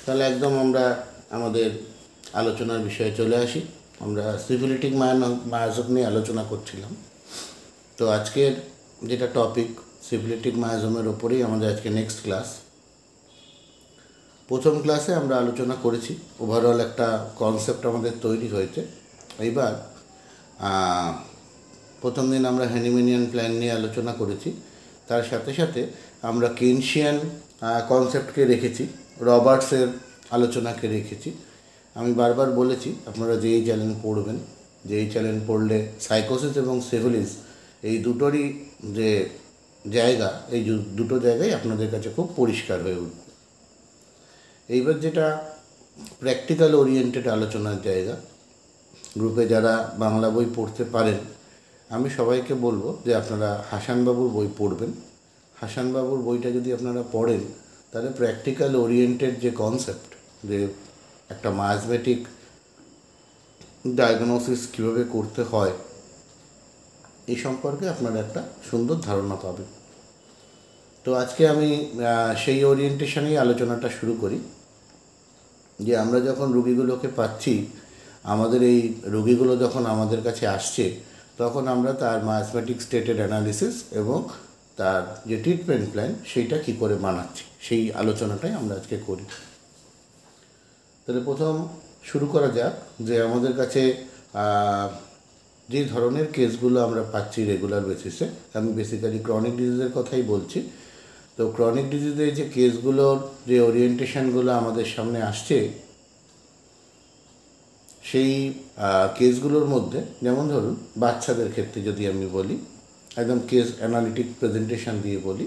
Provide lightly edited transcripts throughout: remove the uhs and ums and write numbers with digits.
তাহলে একদম আমরা আমাদের আলোচনার বিষয়ে চলে আসি। আমরা সিফিলিটিক মায়াজম নিয়ে আলোচনা করছিলাম। তো আজকের যেটা টপিক, সিফিলিটিক মায়াজমের ওপরেই আমাদের আজকে নেক্সট ক্লাস। প্রথম ক্লাসে আমরা আলোচনা করেছি, ওভারঅল একটা কনসেপ্ট আমাদের তৈরি হয়েছে। এইবার প্রথম দিন আমরা হ্যানিম্যানিয়ান প্ল্যান নিয়ে আলোচনা করেছি, তার সাথে সাথে আমরা কেনশিয়ান কনসেপ্টকে রেখেছি, রবার্টসের আলোচনাকে রেখেছি। আমি বারবার বলেছি আপনারা যেই চ্যানেল পড়বেন, যেই চ্যানেল পড়লে সাইকোসিস এবং সিফিলিস এই দুটোরই যে জায়গা, এই দুটো জায়গায় আপনাদের কাছে খুব পরিষ্কার হয়ে উঠবে। এইবার যেটা প্র্যাকটিক্যাল ওরিয়েন্টেড আলোচনার জায়গা, গ্রুপে যারা বাংলা বই পড়তে পারেন, আমি সবাইকে বলবো যে আপনারা হাসানবাবুর বই পড়বেন। হাসানবাবুর বইটা যদি আপনারা পড়েন, তাহলে প্র্যাকটিক্যাল ওরিয়েন্টেড যে কনসেপ্ট, যে একটা মায়াজমেটিক ডায়াগনোসিস কীভাবে করতে হয়, এই সম্পর্কে আপনারা একটা সুন্দর ধারণা পাবেন। তো আজকে আমি সেই ওরিয়েন্টেশনেই আলোচনাটা শুরু করি। যে আমরা যখন রুগীগুলোকে পাচ্ছি, আমাদের এই রুগীগুলো যখন আমাদের কাছে আসছে, তখন আমরা তার মায়াজমেটিক স্টেটের অ্যানালিসিস এবং তার যে ট্রিটমেন্ট প্ল্যান, সেইটা কী করে বানাচ্ছি, সেই আলোচনাটাই আমরা আজকে করি। তাহলে প্রথম শুরু করা যাক যে আমাদের কাছে যে ধরনের কেসগুলো আমরা পাচ্ছি রেগুলার বেসিসে। আমি বেসিক্যালি ক্রনিক ডিজিজের কথাই বলছি। তো ক্রনিক ডিজিজের যে কেসগুলোর যে ওরিয়েন্টেশনগুলো আমাদের সামনে আসছে, সেই কেসগুলোর মধ্যে যেমন ধরুন বাচ্চাদের ক্ষেত্রে যদি আমি বলি, একদম কেস অ্যানালিটিক প্রেজেন্টেশন দিয়ে বলি,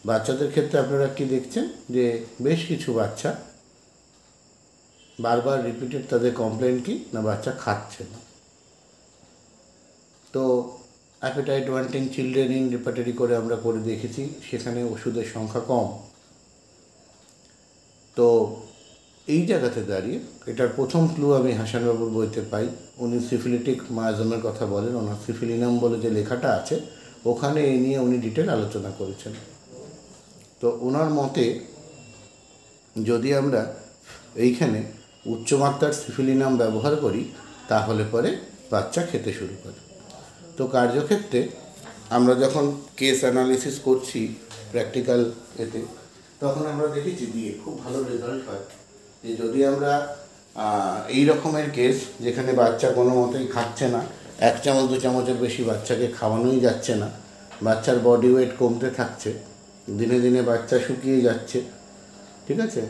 বাচ্চাদের ক্ষেত্রে আপনারা কি দেখছেন যে বেশ কিছু বাচ্চা বারবার রিপিটেড তাদের কমপ্লেন কি না, বাচ্চা খাচ্ছে না। তো appetite wanting children in repertory করে আমরা করে দেখেছি, সেখানে ওষুধের সংখ্যা কম। তো এই জায়গাতে দাঁড়িয়ে এটার প্রথম ক্লু আমি হাসানবাবুর বইতে পাই। উনি সিফিলিটিক মায়াজমের কথা বলেন, ওনার সিফিলিনাম বলে যে লেখাটা আছে, ওখানে এই নিয়ে উনি ডিটেল আলোচনা করেছেন। তো ওনার মতে যদি আমরা এইখানে উচ্চমাত্রার সিফিলিনাম ব্যবহার করি, তাহলে পরে বাচ্চা খেতে শুরু করে। তো কার্যক্ষেত্রে আমরা যখন কেস অ্যানালিসিস করছি প্র্যাকটিক্যাল এতে, তখন আমরা দেখেছি দিয়ে খুব ভালো রেজাল্ট হয় যে যদি আমরা এই রকমের কেস যেখানে বাচ্চা কোনো মতেই খাচ্ছে না, 1 চামচ 2 চামচের বেশি বাচ্চাকে খাওয়ানোই যাচ্ছে না, বাচ্চার বডি ওয়েট কমতে থাকছে, দিনে দিনে বাচ্চা শুকিয়ে যাচ্ছে, ঠিক আছে।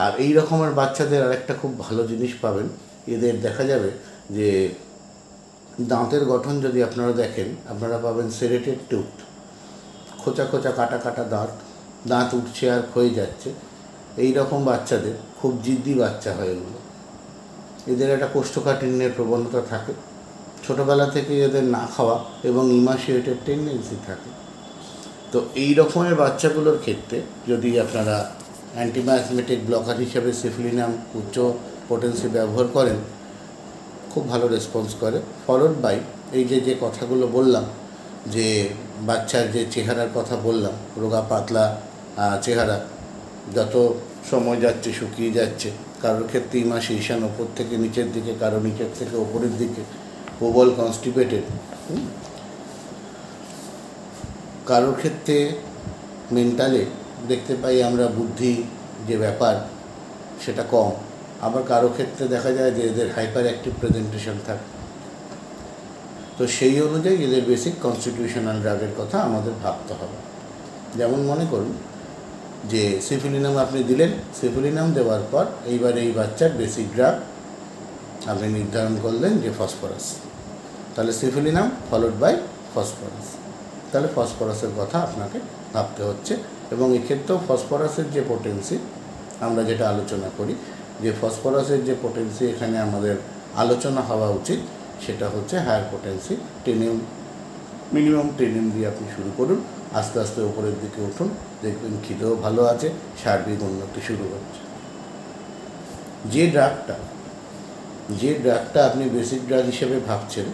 আর এই রকমের বাচ্চাদের আরেকটা খুব ভালো জিনিস পাবেন, এদের দেখা যাবে যে দাঁতের গঠন যদি আপনারা দেখেন, আপনারা পাবেন সেরেটেড টুথ, খোঁচা খোঁচা কাটা কাটা দাঁত উঠছে আর ক্ষয়ে যাচ্ছে। এই রকম বাচ্চাদের খুব জিদ্দি বাচ্চা হয় এগুলো। এদের একটা কোষ্ঠকাঠিন্যের প্রবণতা থাকে, ছোটোবেলা থেকে এদের না খাওয়া এবং ইমাশিয়েটেড টেন্ডেন্সি থাকে। তো এই রকমের বাচ্চাগুলোর ক্ষেত্রে যদি আপনারা অ্যান্টিমায়াজমেটিক ব্লকার হিসাবে সিফিলিনাম উচ্চ পোটেন্সি ব্যবহার করেন, খুব ভালো রেসপন্স করে। ফলোড বাই এই যে কথাগুলো বললাম, যে বাচ্চার যে চেহারার কথা বললাম, রোগা পাতলা চেহারা, যত সময় যাচ্ছে শুকিয়ে যাচ্ছে, কারোর ক্ষেত্রে ইমাশিয়েশন ওপর থেকে নিচের দিকে, কারো নিচের থেকে ওপরের দিকে, ওভাল কনস্টিপেটেড, কারোর ক্ষেত্রে মেন্টালে দেখতে পাই আমরা বুদ্ধি যে ব্যাপার সেটা কম, আবার কারো ক্ষেত্রে দেখা যায় যে এদের হাইপার অ্যাক্টিভ প্রেজেন্টেশন থাকে। তো সেই অনুযায়ী এদের বেসিক কনস্টিটিউশনাল ড্রাগের কথা আমাদের ভাবতে হবে। যেমন মনে করুন যে সিফিলিনাম আপনি দিলেন, সিফিলিনাম দেওয়ার পর এইবার এই বাচ্চার বেসিক ড্রাগ আপনি নির্ধারণ করলেন যে ফসফরাস, তাহলে সিফিলিনাম ফলোড বাই ফসফরাস, তাহলে ফসফরাসের কথা আপনাকে ভাবতে হচ্ছে। এবং এক্ষেত্রেও ফসফরাসের যে পোটেন্সি আমরা যেটা আলোচনা করি, যে ফসফরাসের যে পোটেন্সি এখানে আমাদের আলোচনা হওয়া উচিত, সেটা হচ্ছে হায়ার পোটেন্সি 10 মিনিমাম 10 দিয়ে আপনি শুরু করুন, আস্তে আস্তে উপরের দিকে উঠুন, দেখবেন খিদেও ভালো আছে, সার্বিক উন্নতি শুরু হচ্ছে। যে ড্রাগটা আপনি বেসিক ড্রাগ হিসেবে ভাবছেন,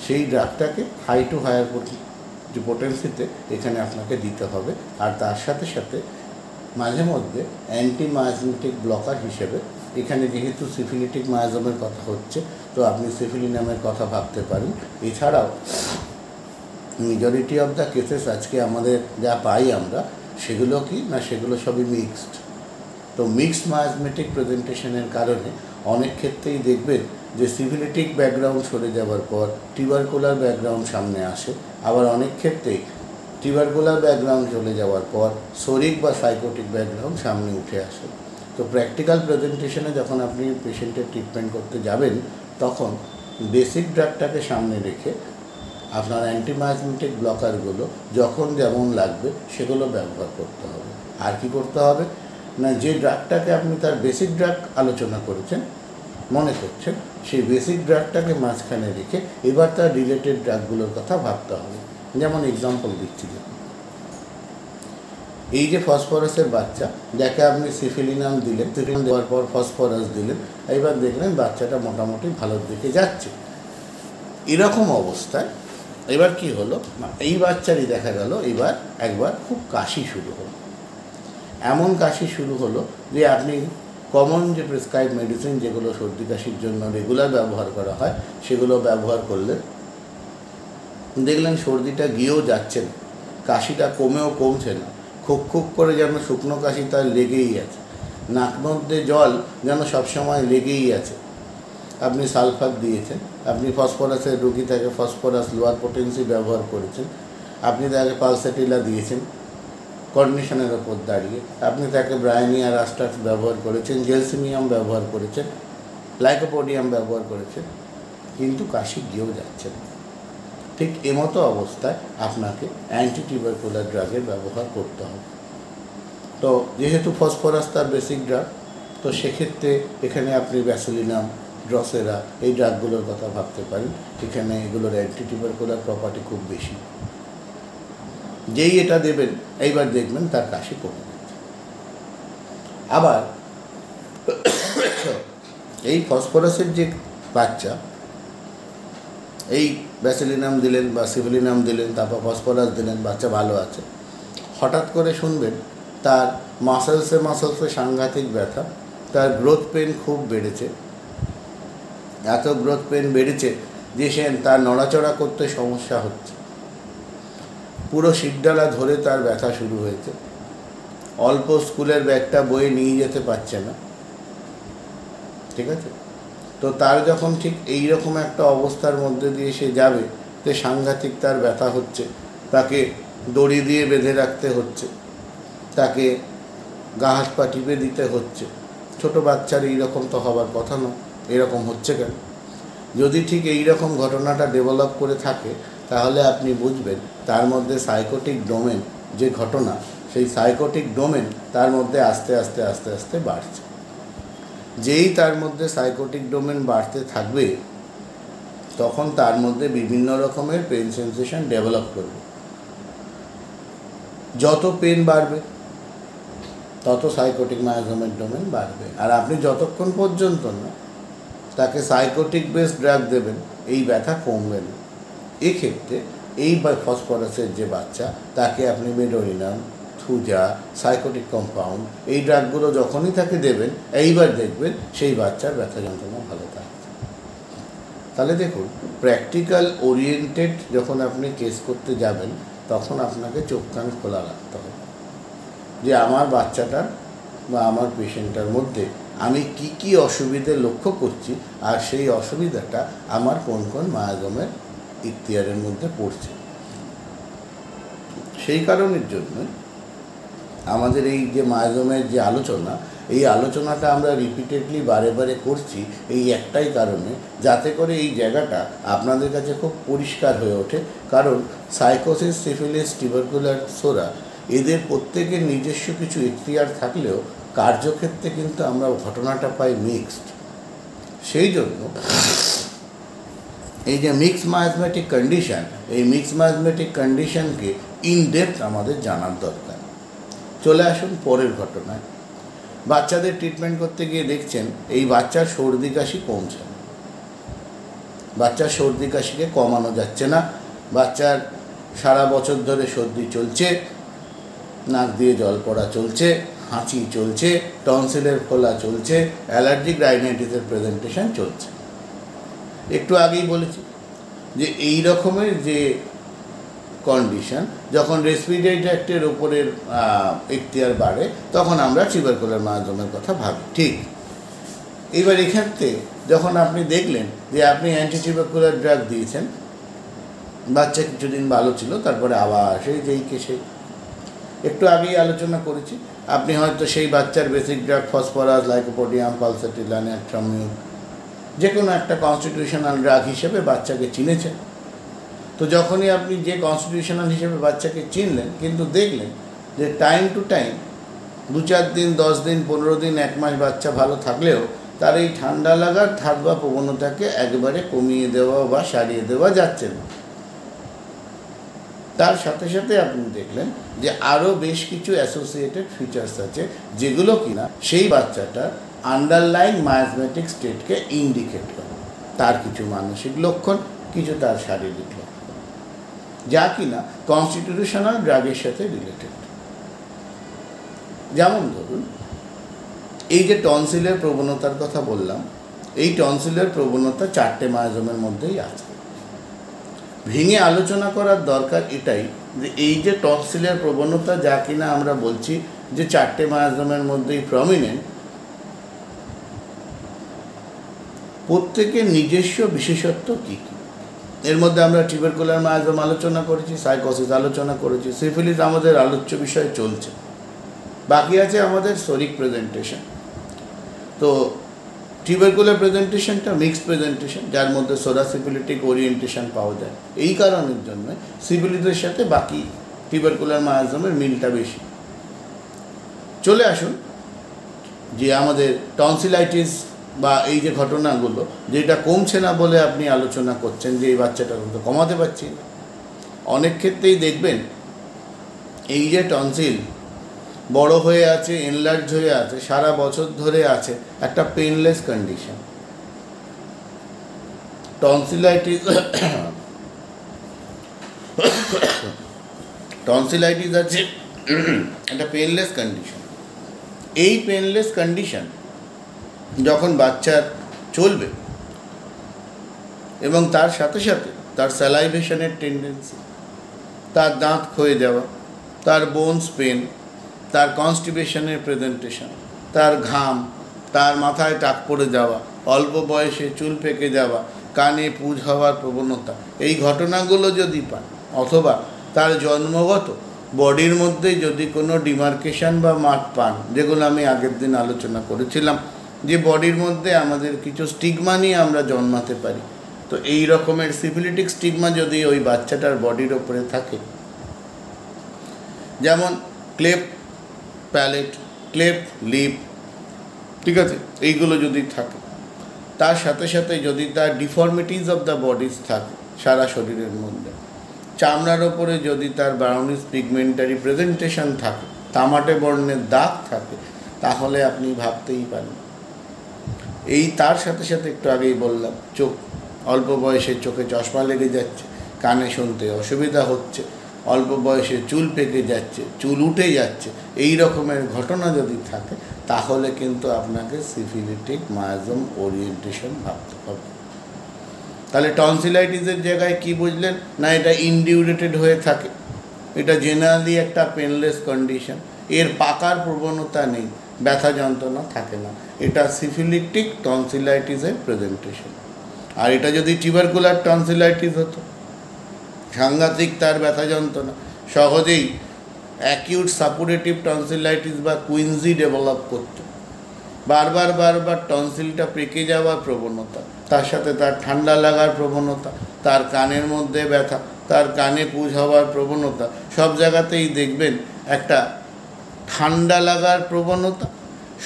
সেই ড্রাগটাকে হাই টু হায়ার যে পোটেন্সিতে এখানে আপনাকে দিতে হবে। আর তার সাথে সাথে মাঝে মধ্যে অ্যান্টিমায়াজমেটিক ব্লকার হিসেবে এখানে যেহেতু সিফিলিটিক মায়াজমের কথা হচ্ছে, তো আপনি সিফিলিনামের কথা ভাবতে পারেন। এছাড়াও মেজরিটি অফ দ্য কেসেস আজকে আমাদের যা পাই আমরা, সেগুলো কি না, সেগুলো সবই মিক্সড। তো মিক্সড মায়াজমেটিক প্রেজেন্টেশনের কারণে অনেক ক্ষেত্রেই দেখবেন যে সিফিলিটিক ব্যাকগ্রাউন্ড সরে যাওয়ার পর টিউবারকুলার ব্যাকগ্রাউন্ড সামনে আসে, আবার অনেক ক্ষেত্রেই টিউবারকুলার ব্যাকগ্রাউন্ড চলে যাওয়ার পর সোরিক বা সাইকোটিক ব্যাকগ্রাউন্ড সামনে উঠে আসে। তো প্র্যাকটিক্যাল প্রেজেন্টেশনে যখন আপনি পেশেন্টের ট্রিটমেন্ট করতে যাবেন, তখন বেসিক ড্রাগটাকে সামনে রেখে আপনার অ্যান্টিমায়াজমেটিক ব্লকারগুলো যখন যেমন লাগবে সেগুলো ব্যবহার করতে হবে। আর কি করতে হবে না, যে ড্রাগটাকে আপনি তার বেসিক ড্রাগ আলোচনা করেছেন মনে করছেন, সেই বেসিক ড্রাগটাকে মাঝখানে রেখে এবার তার রিলেটেড ড্রাগগুলোর কথা ভাবতে হবে। যেমন এক্সাম্পল দিচ্ছি, এই যে ফসফরাসের বাচ্চা, যাকে আপনি সিফিলিনাম দিলেন, সিফিলিনাম দেওয়ার পর ফসফরাস দিলেন, এইবার দেখলেন বাচ্চাটা মোটামুটি ভালোর দিকে যাচ্ছে। এরকম অবস্থায় এবার কি হলো না, এই বাচ্চারই দেখা গেল এবার একবার খুব কাশি শুরু হলো। এমন কাশি শুরু হলো যে আপনি কমন যে প্রেসক্রাইব মেডিসিন যেগুলো সর্দি কাশির জন্য রেগুলার ব্যবহার করা হয় সেগুলো ব্যবহার করলেন, দেখলেন সর্দিটা গিয়েও যাচ্ছে না, কাশিটা কমেও কমছে না, খুব খুব করে যেন শুকনো কাশি তার লেগেই আছে, নাক মধ্যে জল যেন সবসময় লেগেই আছে। আপনি সালফার দিয়েছেন, আপনি ফসফরাসের রোগী তাকে ফসফরাস লোয়ার পোটেন্সি ব্যবহার করেছেন, আপনি তাকে পালসেটিলা দিয়েছেন কন্ডিশনের ওপর দাঁড়িয়ে, আপনি তাকে ব্রায়োনিয়া রাস্টাক্স ব্যবহার করেছেন, জেলসিমিয়াম ব্যবহার করেছেন, লাইকোপোডিয়াম ব্যবহার করেছেন, কিন্তু কাশি গিয়েও যাচ্ছে না। ঠিক এমতো অবস্থায় আপনাকে অ্যান্টিটিউবারকুলার ড্রাগের ব্যবহার করতে হবে। তো যেহেতু ফসফরাস তার বেসিক ড্রাগ, তো সেক্ষেত্রে এখানে আপনি ব্যাসিলিনাম, ড্রসেরা এই ড্রাগগুলোর কথা ভাবতে পারেন। এখানে এগুলোর অ্যান্টিটিউবারকুলার প্রপার্টি খুব বেশি। যেই এটা দেবেন এইবার দেখবেন তার কাশি কমে যাচ্ছে। আবার এই ফসফরাসের যে বাচ্চা, এই ব্যাসিলিনাম দিলেন বা সিফিলিনাম দিলেন, তারপর ফসফরাস দিলেন, বাচ্চা ভালো আছে, হঠাৎ করে শুনবেন তার মাসেলসে সাংঘাতিক ব্যথা, তার গ্রোথ পেন খুব বেড়েছে, এত গ্রোথ পেন বেড়েছে যে সে তার নড়াচড়া করতে সমস্যা হচ্ছে, পুরো শিরডালা ধরে তার ব্যথা শুরু হয়েছে, অল্প স্কুলের ব্যাগটা বয়ে নিয়ে যেতে পারছে না। ঠিক আছে, তো তার যখন ঠিক এই রকম একটা অবস্থার মধ্যে দিয়ে সে যাবে, তো সাংঘাতিক তার ব্যথা হচ্ছে, তাকে দড়ি দিয়ে বেঁধে রাখতে হচ্ছে, তাকে গা হাত পা টিপে দিতে হচ্ছে। ছোট বাচ্চার এইরকম তো হবার কথা নয়, এরকম হচ্ছে কেন? যদি ঠিক এই রকম ঘটনাটা ডেভেলপ করে থাকে, তাহলে আপনি বুঝবেন তার মধ্যে সাইকোটিক ডোমেন যে ঘটনা, সেই সাইকোটিক ডোমেন তার মধ্যে আস্তে আস্তে আস্তে আস্তে বাড়ছে। যেই তার মধ্যে সাইকোটিক ডোমেন বাড়তে থাকবে, তখন তার মধ্যে বিভিন্ন রকমের পেন সেন্সেশন ডেভেলপ করবে। যত পেন বাড়বে তত সাইকোটিক মায়াজমের ডোমেন বাড়বে। আর আপনি যতক্ষণ পর্যন্ত না তাকে সাইকোটিক বেস ড্রাগ দেবেন, এই ব্যথা কমবে না। এক্ষেত্রে এই ফসফরাসের যে বাচ্চা, তাকে আপনি মেডোরিনাম, থুজা, সাইকোটিক কম্পাউন্ড এই ড্রাগগুলো যখনই তাকে দেবেন, এইবার দেখবেন সেই বাচ্চার ব্যথা যন্ত্রণা ভালো থাকছে। তাহলে দেখুন, প্র্যাকটিক্যাল ওরিয়েন্টেড যখন আপনি কেস করতে যাবেন, তখন আপনাকে চোখ কান খোলা রাখতে হবে যে আমার বাচ্চাটার বা আমার পেশেন্টটার মধ্যে আমি কি কি অসুবিধে লক্ষ্য করছি, আর সেই অসুবিধাটা আমার কোন কোন মায়াজমের ইখতিয়ারের মধ্যে পড়ছে। সেই কারণের জন্য আমাদের এই যে মায়াজমের যে আলোচনা, এই আলোচনাটা আমরা রিপিটেডলি বারে বারে করছি এই একটাই কারণে, যাতে করে এই জায়গাটা আপনাদের কাছে খুব পরিষ্কার হয়ে ওঠে। কারণ সাইকোসিস, সিফিলিস, টিউবারকুলার, সোরা এদের প্রত্যেকের নিজস্ব কিছু ইখতিয়ার থাকলেও কার্যক্ষেত্রে কিন্তু আমরা ঘটনাটা পাই মিক্সড। সেই জন্য এই যে মিক্স মায়াজমেটিক কন্ডিশন, এই মিক্স মায়াজমেটিক কন্ডিশনকে ইন ডেপথ আমাদের জানার দরকার। চলে আসুন পরের ঘটনায়। বাচ্চাদের ট্রিটমেন্ট করতে গিয়ে দেখছেন এই বাচ্চার সর্দি কাশি কমছে না, বাচ্চার সর্দি কাশিকে কমানো যাচ্ছে না, বাচ্চার সারা বছর ধরে সর্দি চলছে, নাক দিয়ে জল পড়া চলছে, হাঁচি চলছে, টনসিলের ফোলা চলছে, অ্যালার্জিক রাইনাইটিসের প্রেজেন্টেশন চলছে। একটু আগেই বলেছি যে এই রকমের যে কন্ডিশন, যখন রেসপিরেটরি ট্র্যাক্টের ওপরের এখতিয়ার বাড়ে তখন আমরা টিউবারকুলার মায়োজমের কথা ভাবি। ঠিক এবার এক্ষেত্রে যখন আপনি দেখলেন যে আপনি অ্যান্টি টিউবারকুলার ড্রাগ দিয়েছেন, বাচ্চা কিছুদিন ভালো ছিল, তারপরে আবার যেই কেসে একটু আগেই আলোচনা করেছি, আপনি হয়তো সেই বাচ্চার বেসিক ড্রাগ ফসফরাস, লাইকোপোডিয়াম, পালসেটিলান, অ্যাট্রামিউন যে কোনো একটা কনস্টিটিউশনাল ড্রাগ হিসেবে বাচ্চাকে চিনেছেন। তো যখনই আপনি যে কনস্টিটিউশনাল হিসেবে বাচ্চাকে চিনলেন, কিন্তু দেখলেন যে টাইম টু টাইম 2-4 দিন, 10 দিন, 15 দিন, 1 মাস বাচ্চা ভালো থাকলেও তার এই ঠান্ডা লাগার ধাত বা প্রবণতাকে একবারে কমিয়ে দেওয়া বা সারিয়ে দেওয়া যাচ্ছে না। তার সাথে সাথে আপনি দেখলেন যে আরও বেশ কিছু অ্যাসোসিয়েটেড ফিচার্স আছে যেগুলো কিনা সেই বাচ্চাটার আন্ডারলাইং মায়াজমেটিক স্টেটকে ইন্ডিকেট করে। তার কিছু মানসিক লক্ষণ, কিছু তার শারীরিক লক্ষণ, যা কিনা কনস্টিটিউশনাল ড্রাগের সাথে রিলেটেড। যেমন ধরুন, এই যে টনসিলের প্রবণতার কথা বললাম, এই টনসিলের প্রবণতা 4টে মায়োজমের মধ্যেই আছে। ভেঙে আলোচনা করার দরকার এটাই যে এই যে টনসিলের প্রবণতা, যা কিনা আমরা বলছি যে 4টে মায়োজমের মধ্যেই প্রমিনেন্ট, প্রত্যেকের নিজস্ব বিশেষত্ব কী কী। এর মধ্যে আমরা টিউবারকুলার মায়োজম আলোচনা করেছি, সাইকোসিস আলোচনা করেছি, সিফিলিস আমাদের আলোচ্য বিষয় চলছে, বাকি আছে আমাদের সোরিক প্রেজেন্টেশন। তো টিউবারকুলার প্রেজেন্টেশনটা মিক্সড প্রেজেন্টেশন, যার মধ্যে সোরা সিফিলিটিক ওরিয়েন্টেশন পাওয়া যায়। এই কারণের জন্য সিফিলিসের সাথে বাকি টিউবারকুলার মায়োজমের মিলটা বেশি। চলে আসুন যে আমাদের টনসিলাইটিস বা এই যে ঘটনাগুলো, যেটা কমছে না বলে আপনি আলোচনা করছেন যে এই বাচ্চাটা তো কমাতে পারছি না। অনেক ক্ষেত্রেই দেখবেন এই যে টনসিল বড় হয়ে আছে, এনলার্জ হয়ে আছে, সারা বছর ধরে আছে, একটা পেনলেস কন্ডিশন। টনসিলাইটিস আছে একটা পেনলেস কন্ডিশন। এই পেনলেস কন্ডিশন যখন বাচ্চার চলবে এবং তার সাথে সাথে তার স্যালাইভেশনের টেন্ডেন্সি, তার দাঁত ক্ষয়ে যাওয়া, তার বোনস পেন, তার কনস্টিপেশনের প্রেজেন্টেশন, তার ঘাম, তার মাথায় টাক পড়ে যাওয়া, অল্প বয়সে চুল পেকে যাওয়া, কানে পুজ হওয়ার প্রবণতা, এই ঘটনাগুলো যদি পান, অথবা তার জন্মগত বডির মধ্যে যদি কোনো ডিমার্কেশন বা মার্ক পান, যেগুলো আমি আগের দিন আলোচনা করেছিলাম যে বডির মধ্যে আমাদের কিছু স্টিগমা নিয়ে আমরা জন্মাতে পারি। তো এই রকমের সিফিলিটিক স্টিগমা যদি ওই বাচ্চাটার বডির ওপরে থাকে, যেমন ক্লেফট প্যালেট, ক্লেফট লিপ, ঠিক আছে, এইগুলো যদি থাকে, তার সাথে সাথে যদি তার ডিফর্মিটিস অফ দ্য বডিজ থাকে সারা শরীরের মধ্যে, চামড়ার ওপরে যদি তার ব্রাউনিশ পিগমেন্টারি প্রেজেন্টেশন থাকে, তামাটে বর্ণের দাগ থাকে, তাহলে আপনি ভাবতেই পারেন। এই তার সাথে সাথে একটু আগেই বললাম, চোখ, অল্প বয়সে চোখে চশমা লেগে যাচ্ছে, কানে শুনতে অসুবিধা হচ্ছে, অল্প বয়সে চুল পেকে যাচ্ছে, চুল উঠে যাচ্ছে, এই রকমের ঘটনা যদি থাকে, তাহলে কিন্তু আপনাকে সিফিলিটিক মায়োজম ওরিয়েন্টেশন ভাবতে হবে। তাহলে টনসিলাইটিসের জায়গায় কি বুঝলেন না, এটা ইনডিউরেটেড হয়ে থাকে, এটা জেনারেলি একটা পেনলেস কন্ডিশন, এর পাকার প্রবণতা নেই, ব্যথা যন্ত্রণা থাকে না, এটা সিফিলিটিক টনসিলাইটিসের প্রেজেন্টেশন। আর এটা যদি টিউবারকুলার টনসিলাইটিস হতো, সাংঘাতিক তার ব্যথা যন্ত্রণা, সহজেই অ্যাকিউট সাপুরেটিভ টনসিলাইটিস বা কুইন্সি ডেভেলপ করতো, বারবার টনসিলটা পেকে যাওয়ার প্রবণতা, তার সাথে তার ঠান্ডা লাগার প্রবণতা, তার কানের মধ্যে ব্যথা, তার কানে পুজ হওয়ার প্রবণতা, সব জায়গাতেই দেখবেন একটা ঠান্ডা লাগার প্রবণতা,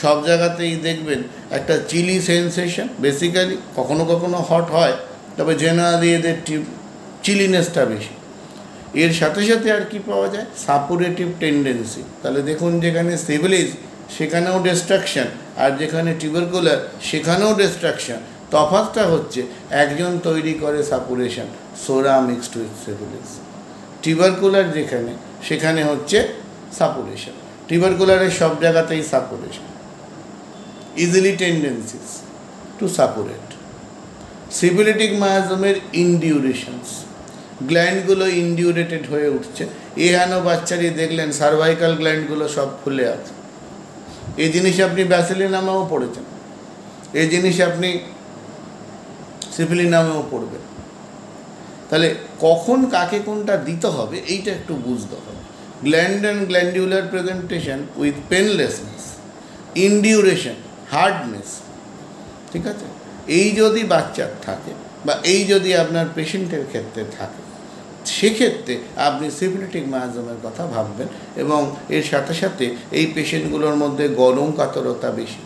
সব জায়গাতেই দেখবেন একটা চিলি সেন্সেশন। বেসিক্যালি কখনো কখনো হট হয়, তবে জেনারেলি এদের চিলিনেসটা বেশি। এর সাথে সাথে আর কি পাওয়া যায়, সাপুরেটিভ টেন্ডেন্সি। তাহলে দেখুন, যেখানে সিফিলিস সেখানেও ডিস্ট্রাকশন, আর যেখানে টিউবারকুলার সেখানেও ডিস্ট্রাকশন। তফাৎটা হচ্ছে একজন তৈরি করে সাপুরেশন, সোরা মিক্সড উইথ সিফিলিস। টিউবারকুলার যেখানে, সেখানে হচ্ছে সাপুরেশন। টিউবারকুলারের সব জায়গাতেই সাপুরেশন, ইজিলি টেন্ডেন্সিস টু সাপুরেট। সিফিলিটিক মায়াজমের ইনডিউরেশনস, গ্ল্যান্ডগুলো ইনডিউরেটেড হয়ে উঠছে। এহেন বাচ্চারই দেখলেন সার্ভাইকাল গ্ল্যান্ডগুলো সব ফুলে আছে। এই জিনিস আপনি ব্যাসিলিনামেও পড়েছেন, এই জিনিস আপনি সিফিলিনামেও পড়বেন। তাহলে কখন কাকে কোনটা দিতে হবে এইটা একটু বুঝতে হবে। Gland and glandular presentation with painlessness, induration, hardness, ঠিক আছে, এই যদি বাচ্চার থাকে বা এই যদি আপনার পেশেন্টের ক্ষেত্রে থাকে, সেক্ষেত্রে আপনি সিফিলিটিক মায়াজমের কথা ভাববেন। এবং এর সাথে সাথে এই পেশেন্টগুলোর মধ্যে গরম কাতরতা বেশি।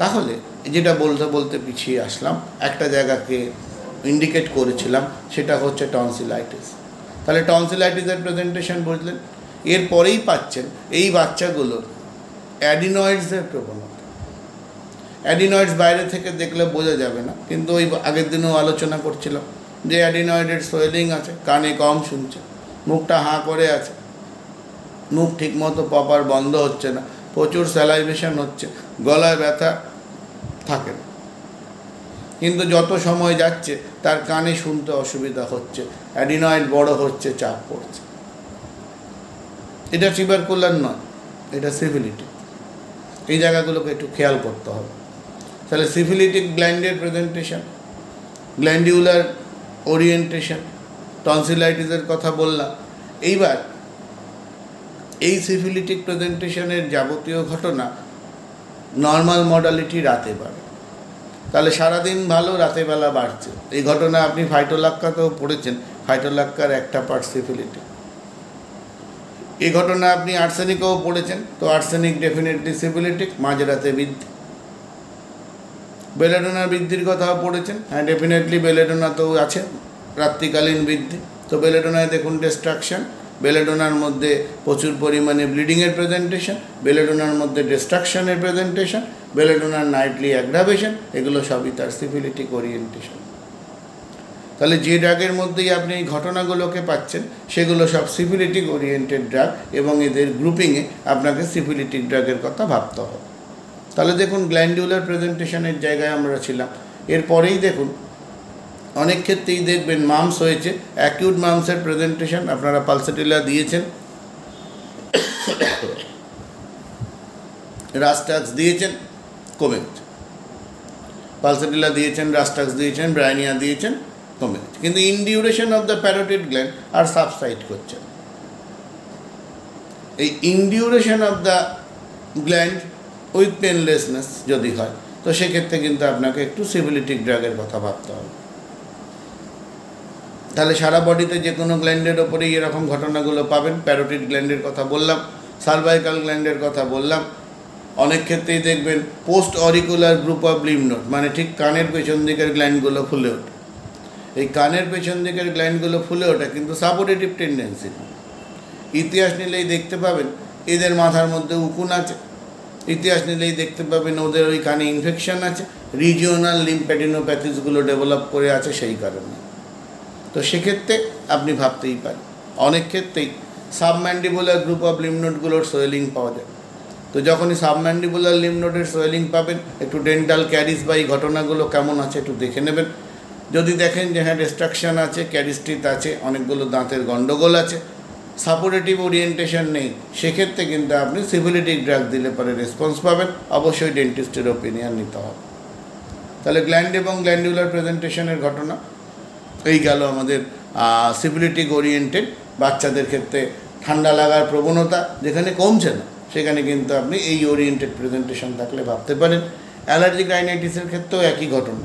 তাহলে যেটা বলতে বলতে পিছিয়ে আসলাম, একটা জায়গাকে ইন্ডিকেট করেছিলাম, সেটা হচ্ছে টনসিলাইটিস। তাহলে টনসিলাইটিসের প্রেজেন্টেশন বুঝলেন। এরপরেই পাচ্ছেন এই বাচ্চাগুলোর অ্যাডিনয়েডসের প্রবণতা। অ্যাডিনয়েডস বাইরে থেকে দেখলে বোঝা যাবে না, কিন্তু ওই আগের দিনেও আলোচনা করছিলাম যে অ্যাডিনয়েডের সোয়েলিং আছে, কানে কম শুনছে, মুখটা হাঁ করে আছে, মুখ ঠিকমতো প্রপার বন্ধ হচ্ছে না, প্রচুর স্যালাইভেশন হচ্ছে, গলায় ব্যথা থাকে না, কিন্তু যত সময় যাচ্ছে তার কানে শুনতে অসুবিধা হচ্ছে, অ্যাডিনয়েড বড় হচ্ছে, চাপ পড়ছে। এটা টিউবারকুলার নয়, এটা সিফিলিটিক। এই জায়গাগুলোকে একটু খেয়াল করতে হবে। তাহলে সিফিলিটিক গ্ল্যান্ডের প্রেজেন্টেশন, গ্ল্যান্ডিউলার ওরিয়েন্টেশন, টনসিলাইটিসের কথা বললাম। এইবার এই সিফিলিটিক প্রেজেন্টেশনের যাবতীয় ঘটনা নর্মাল মডালিটি রাতে বাড়ে। তাহলে সারাদিন ভালো, রাতেবেলা বাড়ছে। এই ঘটনা আপনি ফাইটোলাক্কাতেও পড়েছেন, ফাইটোলাক্কার একটা পার্ট সিফিলিটিক। এই ঘটনা আপনি আর্সেনিকেও পড়েছেন, তো আর্সেনিক ডেফিনেটলি সিফিলিটিক, মাঝরাতে বৃদ্ধি। বেলেডোনার বৃদ্ধির কথাও পড়েছেন, হ্যাঁ ডেফিনেটলি বেলেডোনাতেও আছে রাত্রিকালীন বৃদ্ধি। তো বেলেডোনায় দেখুন ডিস্ট্রাকশন, বেলেডোনার মধ্যে প্রচুর পরিমাণে ব্লিডিংয়ের প্রেজেন্টেশন, বেলেডোনার মধ্যে ডিস্ট্রাকশনের প্রেজেন্টেশন, বেলেডোনার নাইটলি অ্যাগ্রাভেশন, এগুলো সবই তার সিফিলিটিক ওরিয়েন্টেশন। তাহলে যে ড্রাগের মধ্যেই আপনি এই ঘটনাগুলোকে পাচ্ছেন সেগুলো সব সিফিলিটিক ওরিয়েন্টেড ড্রাগ, এবং এদের গ্রুপিংয়ে আপনাকে সিফিলিটিক ড্রাগের কথা ভাবতে হবে। তাহলে দেখুন গ্ল্যান্ডিউলার প্রেজেন্টেশনের জায়গায় আমরা ছিলাম। এরপরেই দেখুন অনেক ক্ষেত্রেই দেখবেন মামস হয়েছে, অ্যাকিউট মামসের প্রেজেন্টেশন। আপনারা পালসেটিলা দিয়েছেন, রাস্টাক্স দিয়েছেন, কমে গেছে। পালসেটিলা দিয়েছেন, রাস্টাক্স দিয়েছেন, ব্রাইনিয়া দিয়েছেন, কমে গেছে। কিন্তু induration of the parotid gland আর সাবসাইড করছে। এই induration of the gland with painlessness যদি হয়, তো সেক্ষেত্রে কিন্তু আপনাকে একটু সিফিলিটিক ড্রাগের কথা ভাবতে হবে। তাহলে সারা বডিতে যে কোনো গ্ল্যান্ডের ওপরেই এরকম ঘটনাগুলো পাবেন। প্যারোটিড গ্ল্যান্ডের কথা বললাম, সার্ভাইকাল গ্ল্যান্ডের কথা বললাম। অনেক ক্ষেত্রেই দেখবেন post auricular group of lymph node, মানে ঠিক কানের পেছন দিকের গ্ল্যান্ডগুলো ফুলে ওঠে। এই কানের পেছন দিকের গ্ল্যান্ডগুলো ফুলে ওঠে কিন্তু সাপোর্টেটিভ টেন্ডেন্সি। ইতিহাস নিলেই দেখতে পাবেন এদের মাথার মধ্যে উকুন আছে, ইতিহাস নিলেই দেখতে পাবেন ওদের ওই কানে ইনফেকশন আছে, রিজিওনাল লিম্ফ্যাডিনোপ্যাথিসগুলো ডেভেলপ করে আছে সেই কারণে। তো সেক্ষেত্রে আপনি ভাবতেই পারেন অনেক ক্ষেত্রেই সাবম্যান্ডিবুলার গ্রুপ অফ লিম্ফ নোডগুলোর সোয়েলিং পাওয়া যায়। তো যখনই সাবম্যান্ডিবুলার লিম্ফ নোডের সোয়েলিং পাবেন, একটু ডেন্টাল ক্যারিস বা এই ঘটনাগুলো কেমন আছে একটু দেখে নেবেন। যদি দেখেন যে হ্যাঁ ডিস্ট্রাকশান আছে, ক্যারিস্টিথ আছে, অনেকগুলো দাঁতের গণ্ডগোল আছে, সাপোর্টেটিভ ওরিয়েন্টেশন নেই, সেক্ষেত্রে কিন্তু আপনি সিফিলিটিক ড্রাগ দিলে পরে রেসপন্স পাবেন। অবশ্যই ডেন্টিস্টের ওপিনিয়ন নিতে হবে। তাহলে গ্ল্যান্ড এবং গ্ল্যান্ডিউলার প্রেজেন্টেশনের ঘটনা এই গেল আমাদের সিফিলিটিক ওরিয়েন্টেড। বাচ্চাদের ক্ষেত্রে ঠান্ডা লাগার প্রবণতা যেখানে কমছে না, সেখানে কিন্তু আপনি এই ওরিয়েন্টেড প্রেজেন্টেশন থাকলে ভাবতে পারেন। অ্যালার্জিক রাইনাইটিসের ক্ষেত্রেও একই ঘটনা।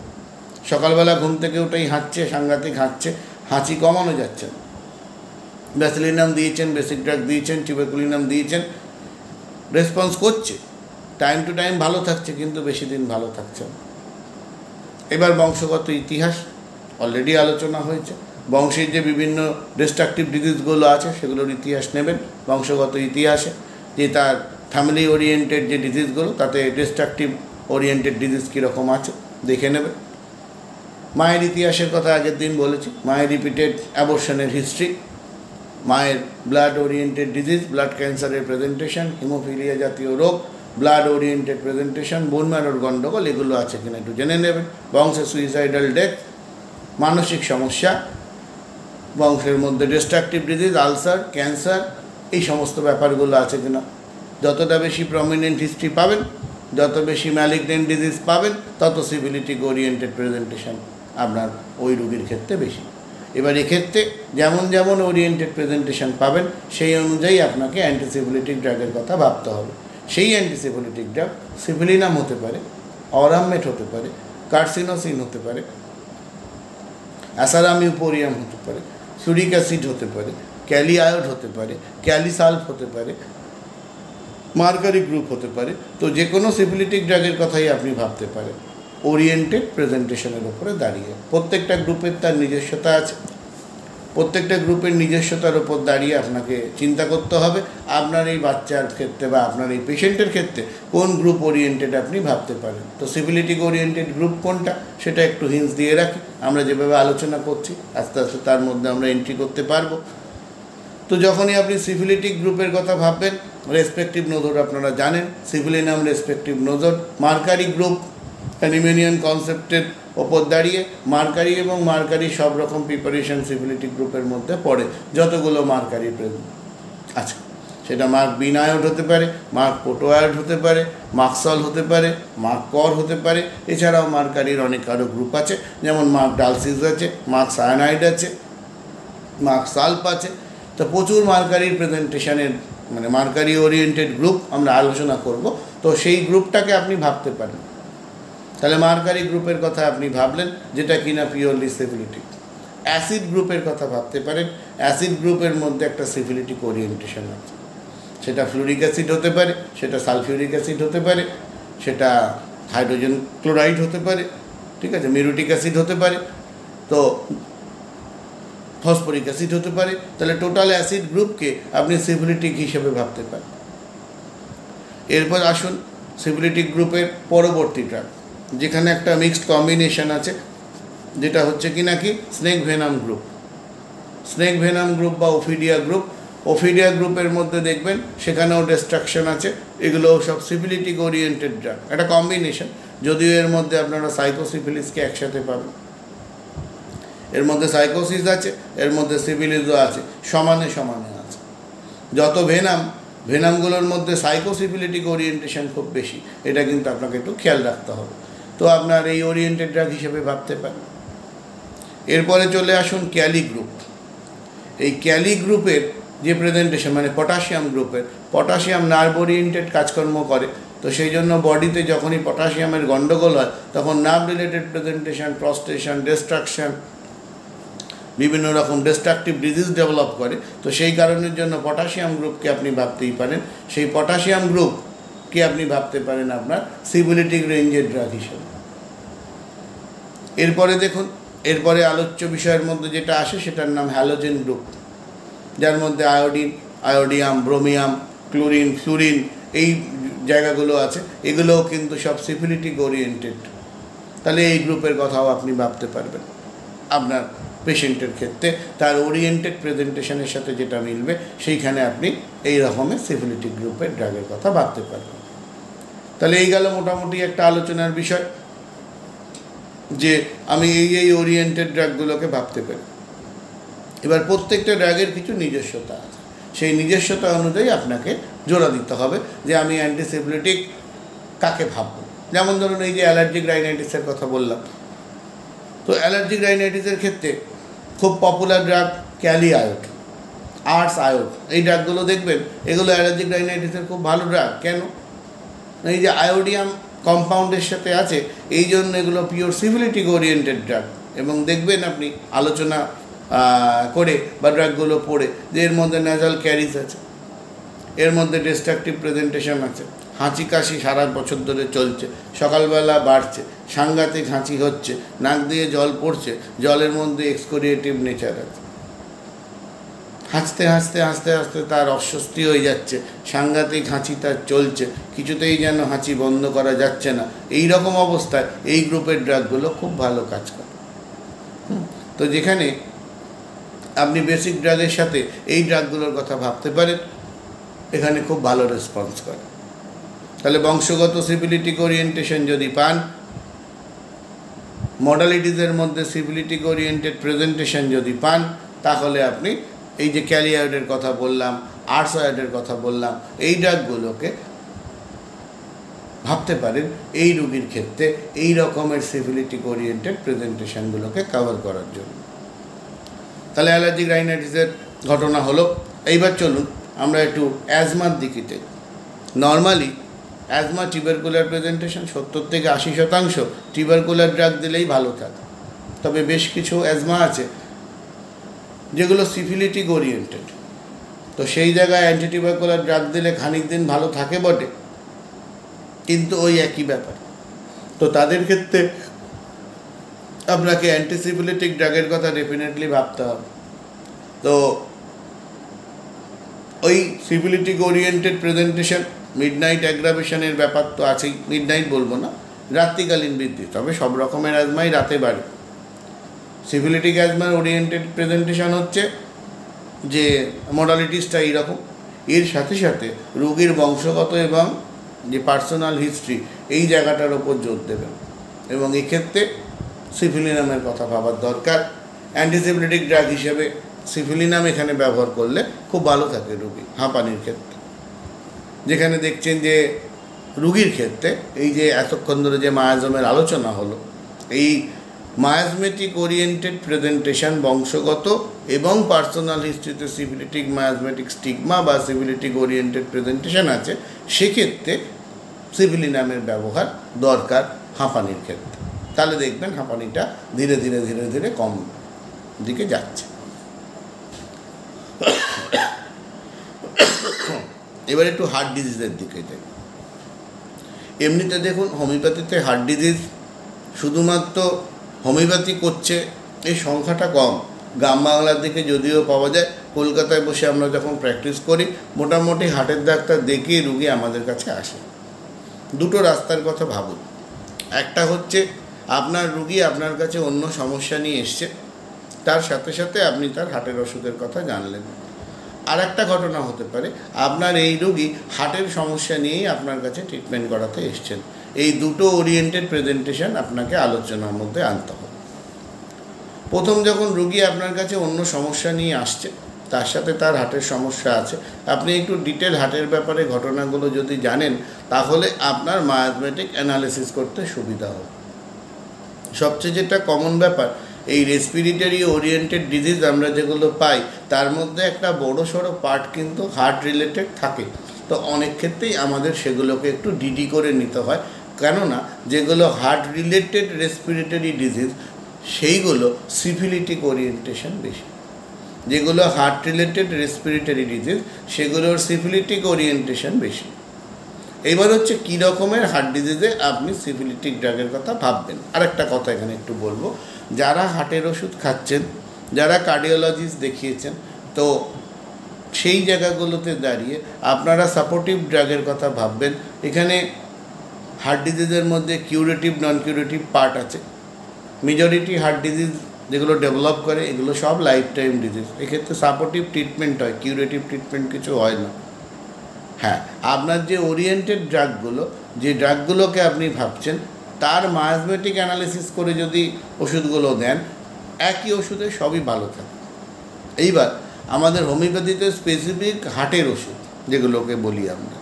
সকালবেলা ঘুম থেকে উঠেই হাঁচছে, সাংঘাতিক হাঁচছে, হাঁচি কমানো যাচ্ছে না। ব্যাসিলিনাম দিয়েছেন, বেসিক ড্রাগ দিয়েছেন, টিউবারকুলিনাম দিয়েছেন, রেসপন্স করছে, টাইম টু টাইম ভালো থাকছে, কিন্তু বেশি দিন ভালো থাকছে না। এবার বংশগত ইতিহাস অলরেডি আলোচনা হয়েছে। বংশের যে বিভিন্ন ডিস্ট্রাকটিভ ডিজিজগুলো আছে সেগুলোর ইতিহাস নেবেন বংশগত ইতিহাসে, যে তার ফ্যামিলি ওরিয়েন্টেড যে ডিজিজগুলো তাতে ডিস্ট্রাকটিভ ওরিয়েন্টেড ডিজিজ কীরকম আছে দেখে নেবেন। মায়ের ইতিহাসের কথা আগের দিন বলেছি, মায়ের রিপিটেড অ্যাবর্শনের হিস্ট্রি, মায়ের ব্লাড ওরিয়েন্টেড ডিজিজ, ব্লাড ক্যান্সারের প্রেজেন্টেশন, হিমোফিলিয়া জাতীয় রোগ, ব্লাড ওরিয়েন্টেড প্রেজেন্টেশন, বোন ম্যারোর গণ্ডগোল, এগুলো আছে কিনা একটু জেনে নেবেন। বংশে সুইসাইডাল ডেথ, মানসিক সমস্যা, বংশের মধ্যে ডিস্ট্রাকটিভ ডিজিজ, আলসার, ক্যান্সার, এই সমস্ত ব্যাপারগুলো আছে কিনা। যতটা বেশি প্রমিনেন্ট হিস্ট্রি পাবেন, যত বেশি ম্যালিগনেন্ট ডিজিজ পাবেন, তত সিফিলিটিক ওরিয়েন্টেড প্রেজেন্টেশন আপনার ওই রোগীর ক্ষেত্রে বেশি। এবার এক্ষেত্রে যেমন যেমন ওরিয়েন্টেড প্রেজেন্টেশন পাবেন, সেই অনুযায়ী আপনাকে অ্যান্টিসিফিলিটিক ড্রাগের কথা ভাবতে হবে। সেই অ্যান্টিসিফিলিটিক ড্রাগ সিফিলিনাম হতে পারে, অরামমেট হতে পারে, কার্সিনোসিন হতে পারে, অ্যাসারামিউপোরিয়াম হতে পারে, ফ্লুরিক অ্যাসিড হতে পারে, ক্যালিআয়োড হতে পারে, ক্যালিসালফ হতে পারে, মার্কারি গ্রুপ হতে পারে। তো যে কোনো সিফিলিটিক ড্রাগের কথাই আপনি ভাবতে পারেন ওরিয়েন্টেড প্রেজেন্টেশনের উপরে দাঁড়িয়ে। প্রত্যেকটা গ্রুপের তার নিজস্বতা আছে, প্রত্যেকটা গ্রুপের নিজস্বতার উপর দাঁড়িয়ে আপনাকে চিন্তা করতে হবে আপনার এই বাচ্চার ক্ষেত্রে বা আপনার এই পেশেন্টের ক্ষেত্রে কোন গ্রুপ ওরিয়েন্টেড আপনি ভাবতে পারেন। তো সিফিলিটিক ওরিয়েন্টেড গ্রুপ কোনটা সেটা একটু হিন্টস দিয়ে রাখি। আমরা যেভাবে আলোচনা করছি আস্তে আস্তে তার মধ্যে আমরা এন্ট্রি করতে পারবো। তো যখনই আপনি সিফিলিটিক গ্রুপের কথা ভাববেন, রেসপেক্টিভ নোজোড আপনারা জানেন, সিফিলিনাম রেসপেক্টিভ নোজোড, মার্কারি গ্রুপ অ্যানিমেনিয়ান কনসেপ্টের ওপর দাঁড়িয়ে, মার্কারি এবং মার্কারি সব রকম প্রিপারেশন সিফিলিটিক গ্রুপের মধ্যে পড়ে, যতগুলো মার্কারি আছে। সেটা মার্ক বিনায়োড হতে পারে, মার্ক পোটোয়ায়োড হতে পারে, মার্কসল হতে পারে, মার্ক কর হতে পারে। এছাড়াও মার্কারির অনেক আরও গ্রুপ আছে, যেমন মার্ক ডালসিস আছে, মার্ক সায়ানাইড আছে, মার্ক সালফ আছে। তো প্রচুর মার্কারির প্রেজেন্টেশনের মানে মার্কারি ওরিয়েন্টেড গ্রুপ আমরা আলোচনা করব। তো সেই গ্রুপটাকে আপনি ভাবতে পারেন। তাহলে মার্কারি গ্রুপের কথা আপনি ভাবলেন, যেটা কিনা পিওরলি সিফিলিটিক। অ্যাসিড গ্রুপের কথা ভাবতে পারেন, অ্যাসিড গ্রুপের মধ্যে একটা সিফিলিটিক ওরিয়েন্টেশন আছে। সেটা ফ্লুরিক অ্যাসিড হতে পারে, সেটা সালফিউরিক অ্যাসিড হতে পারে, সেটা হাইড্রোজেন ক্লোরাইড হতে পারে, ঠিক আছে, মিউরিক অ্যাসিড হতে পারে, তো ফসফরিক অ্যাসিড হতে পারে। তাহলে টোটাল অ্যাসিড গ্রুপকে আপনি সিফিলিটিক হিসেবে ভাবতে পারেন। এরপর আসুন সিফিলিটিক গ্রুপের পরবর্তী ড্রাগ, যেখানে একটা মিক্সড কম্বিনেশন আছে, যেটা হচ্ছে কি নাকি snake venom group. Snake venom group বা ওফিডিয়া গ্রুপ। ওফিডিয়া গ্রুপের মধ্যে দেখবেন সেখানেও ডিস্ট্রাকশন আছে। এগুলোও সব সিফিলিটিক ওরিয়েন্টেড ড্রাগ, একটা কম্বিনেশন। যদিও এর মধ্যে আপনারা সাইকোসিফিলিসকে একসাথে পাবেন। এর মধ্যে সাইকোসিস আছে, এর মধ্যে সিফিলিসও আছে, সমানে সমানে আছে। যত ভেনামগুলোর মধ্যে সাইকোসিফিলিটিক ওরিয়েন্টেশন খুব বেশি, এটা কিন্তু আপনাকে একটু খেয়াল রাখতে হবে। তো আপনার এই ওরিয়েন্টেড ড্রাগ হিসেবে ভাবতে পারেন। এরপরে চলে আসুন ক্যালি গ্রুপ। এই ক্যালি গ্রুপের যে প্রেজেন্টেশন মানে পটাশিয়াম গ্রুপের, পটাশিয়াম নার্ভ ওরিয়েন্টেড কাজকর্ম করে। তো সেই জন্য বডিতে যখনই পটাশিয়ামের গণ্ডগোল হয় তখন nerve related presentation, prostration, destruction, বিভিন্ন রকম ডিস্ট্রাকটিভ ডিজিজ ডেভেলপ করে। তো সেই কারণের জন্য পটাশিয়াম গ্রুপকে আপনি ভাবতেই পারেন। সেই পটাশিয়াম গ্রুপকে আপনি ভাবতে পারেন আপনার সিফিলিটিক রেঞ্জের ড্রাগ হিসেবে। এরপরে দেখুন, এরপরে আলোচ্য বিষয়ের মধ্যে যেটা আসে সেটার নাম হ্যালোজেন গ্রুপ, যার মধ্যে iodine, iodium, bromium, chlorine, fluorine এই জায়গাগুলো আছে। এগুলোও কিন্তু সব সিফিলিটিক ওরিয়েন্টেড। তাহলে এই গ্রুপের কথাও আপনি ভাবতে পারবেন আপনার পেশেন্টের ক্ষেত্রে, তার ওরিয়েন্টেড প্রেজেন্টেশনের সাথে যেটা মিলবে সেইখানে আপনি এই রকমের সিফিলিটিক গ্রুপের ড্রাগের কথা ভাবতে পারবেন। তাহলে এই গেল মোটামুটি একটা আলোচনার বিষয় যে আমি এই ওরিয়েন্টেড ড্রাগগুলোকে ভাবতে পারি। এবার প্রত্যেকটা ড্রাগের কিছু নিজস্বতা আছে, সেই নিজস্বতা অনুযায়ী আপনাকে জোড়া দিতে হবে যে আমি অ্যান্টিসিফিলিটিক কাকে ভাববো। যেমন ধরুন এই যে অ্যালার্জিক রাইনাইটিসের কথা বললাম, তো অ্যালার্জিক রাইনাইটিসের ক্ষেত্রে খুব পপুলার ড্রাগ ক্যালিআয়োড, আর্টস আয়োড, এই ড্রাগগুলো দেখবেন এগুলো অ্যালার্জিক রাইনাইটিসের খুব ভালো ড্রাগ। কেন? এই যে আয়োডিয়াম কম্পাউন্ডের সাথে আছে, এই জন্য এগুলো পিওর সিফিলিটিক ওরিয়েন্টেড ড্রাগ। এবং দেখবেন আপনি আলোচনা করে বা ড্রাগগুলো পড়ে যে এর মধ্যে ন্যাজাল ক্যারিজ আছে, এর মধ্যে ডিস্ট্রাকটিভ প্রেজেন্টেশন আছে, হাঁচি কাশি সারা বছর ধরে চলছে, সকালবেলা বাড়ছে, সাংঘাতিক হাঁচি হচ্ছে, নাক দিয়ে জল পড়ছে, জলের মধ্যে এক্সকোরিয়েটিভ নেচার আছে, হাঁচতে হাঁচতে হাঁচতে হাঁচতে তার অস্বস্তি হয়ে যাচ্ছে, সাংঘাতিক হাঁচি তার চলছে, কিছুতেই যেন হাঁচি বন্ধ করা যাচ্ছে না। এই রকম অবস্থায় এই গ্রুপের ড্রাগগুলো খুব ভালো কাজ করে। তো যেখানে আপনি বেসিক ড্রাগের সাথে এই ড্রাগগুলোর কথা ভাবতে পারেন, এখানে খুব ভালো রেসপন্স করে। তাহলে বংশগত সিফিলিটিক ওরিয়েন্টেশন যদি পান, মডালিটিসের মধ্যে সিফিলিটিক ওরিয়েন্টেড প্রেজেন্টেশন যদি পান, তাহলে আপনি এই যে ক্যালিয়ার্ডের কথা বললাম, আর্সয়েডের কথা বললাম, এই ড্রাগগুলোকে ভাবতে পারেন এই রোগীর ক্ষেত্রে এই রকমের সিফিলিটিক ওরিয়েন্টেড প্রেজেন্টেশনগুলোকে কভার করার জন্য। তাহলে অ্যালার্জিক রাইনাইটিসের ঘটনা হলো। এইবার চলুন আমরা একটু অ্যাজমার দিকে যাই। নর্মালি অ্যাজমা টিউবারকুলার প্রেজেন্টেশন 70 থেকে 80% টিউবারকুলার ড্রাগ দিলেই ভালো থাকে। তবে বেশ কিছু অ্যাজমা আছে যেগুলো সিফিলিটিক ওরিয়েন্টেড, তো সেই জায়গায় অ্যান্টিটিউবারকুলার ড্রাগ দিলে খানিক দিন ভালো থাকে বটে, কিন্তু ওই একই ব্যাপার। তো তাদের ক্ষেত্রে আপনাকে অ্যান্টিসিফিলিটিক ড্রাগের কথা ডেফিনেটলি ভাবতে হবে। তো ওই সিফিলিটিক ওরিয়েন্টেড প্রেজেন্টেশন, মিডনাইট অ্যাগ্রাভেশনের ব্যাপার তো আছেই, মিডনাইট বলবো না, রাত্রিকালীন বৃদ্ধি। তবে সব রকমের অ্যাজমাই রাতে বাড়ে। সিফিলিটিক অ্যাজমার ওরিয়েন্টেড প্রেজেন্টেশন হচ্ছে যে মডালিটিসটা এইরকম, এর সাথে সাথে রোগীর বংশগত এবং যে পার্সোনাল হিস্ট্রি এই জায়গাটার ওপর জোর দেবেন, এবং এক্ষেত্রে সিফিলিনামের কথা ভাবার দরকার। অ্যান্টিসিফিলিটিক ড্রাগ হিসেবে সিফিলিনাম এখানে ব্যবহার করলে খুব ভালো থাকে রোগী হাঁপানির ক্ষেত্রে। যেখানে দেখছেন যে রোগীর ক্ষেত্রে এই যে এতক্ষণ ধরে যে মায়াজমের আলোচনা হলো, এই মায়াজমেটিক ওরিয়েন্টেড প্রেজেন্টেশন বংশগত এবং পার্সোনাল হিস্ট্রিতে সিফিলিটিক মায়াজমেটিক স্টিগমা বা সিফিলিটিক ওরিয়েন্টেড প্রেজেন্টেশন আছে, সেক্ষেত্রে সিফিলিনামের ব্যবহার দরকার হাঁপানির ক্ষেত্রে। তাহলে দেখবেন হাঁপানিটা ধীরে ধীরে ধীরে ধীরে কম দিকে যাচ্ছে। এবার একটু হার্ট ডিজিজের দিকে যাই। এমনিতে দেখুন হোমিওপ্যাথিতে হার্ট ডিজিজ শুধুমাত্র হোমিওপ্যাথি করছে এই সংখ্যাটা কম। গ্রাম বাংলার দিকে যদিও পাওয়া যায়, কলকাতায় বসে আমরা যখন প্র্যাকটিস করি মোটামুটি হার্টের ডাক্তার দেখিয়ে রুগী আমাদের কাছে আসে। দুটো রাস্তার কথা ভাবুন। একটা হচ্ছে আপনার রুগী আপনার কাছে অন্য সমস্যা নিয়ে এসছে, তার সাথে সাথে আপনি তার হার্টের ওষুধের কথা জানলেন। আর একটা ঘটনা হতে পারে আপনার এই রুগী হার্টের সমস্যা নিয়েই আপনার কাছে ট্রিটমেন্ট করাতে এসছেন। এই দুটো ওরিয়েন্টেড প্রেজেন্টেশন আপনাকে আলোচনার মধ্যে আনতে হবে। প্রথম যখন রুগী আপনার কাছে অন্য সমস্যা নিয়ে আসছে, তার সাথে তার হার্টের সমস্যা আছে, আপনি একটু ডিটেল হার্টের ব্যাপারে ঘটনাগুলো যদি জানেন, তাহলে আপনার মায়াজমেটিক অ্যানালিসিস করতে সুবিধা হবে। সবচেয়ে যেটা কমন ব্যাপার, এই রেসপিরেটরি ওরিয়েন্টেড ডিজিজ আমরা যেগুলো পাই তার মধ্যে একটা বড় সড়ো পার্ট কিন্তু হার্ট রিলেটেড থাকে। তো অনেক ক্ষেত্রেই আমাদের সেগুলোকে একটু ডিডি করে নিতে হয়, কেননা যেগুলো হার্ট রিলেটেড রেসপিরেটরি ডিজিজ সেইগুলো সিফিলিটিক ওরিয়েন্টেশন বেশি। যেগুলো হার্ট রিলেটেড রেসপিরেটরি ডিজিজ সেগুলোর সিফিলিটিক ওরিয়েন্টেশন বেশি। এইবার হচ্ছে কী রকমের হার্ট ডিজিজে আপনি সিফিলিটিক ড্রাগের কথা ভাববেন। আরেকটা কথা এখানে একটু বলবো, যারা হার্টের ওষুধ খাচ্ছেন, যারা কার্ডিওলজিস্ট দেখিয়েছেন, তো সেই জায়গাগুলোতে দাঁড়িয়ে আপনারা সাপোর্টিভ ড্রাগের কথা ভাববেন। এখানে হার্ট ডিজিজের মধ্যে কিউরেটিভ নন কিউরেটিভ পার্ট আছে। মেজরিটি হার্ট ডিজিজ যেগুলো ডেভেলপ করে এগুলো সব লাইফ টাইম ডিজিজ, এক্ষেত্রে সাপোর্টিভ ট্রিটমেন্ট হয়, কিউরেটিভ ট্রিটমেন্ট কিছু হয় না। হ্যাঁ, আপনার যে ওরিয়েন্টেড ড্রাগগুলো, যে ড্রাগগুলোকে আপনি ভাবছেন, তার মায়াজমেটিক অ্যানালিসিস করে যদি ওষুধগুলো দেন, একই ওষুধে সবই ভালো থাকে। এইবার আমাদের হোমিওপ্যাথিতে স্পেসিফিক হার্টের ওষুধ যেগুলোকে বলি আমরা,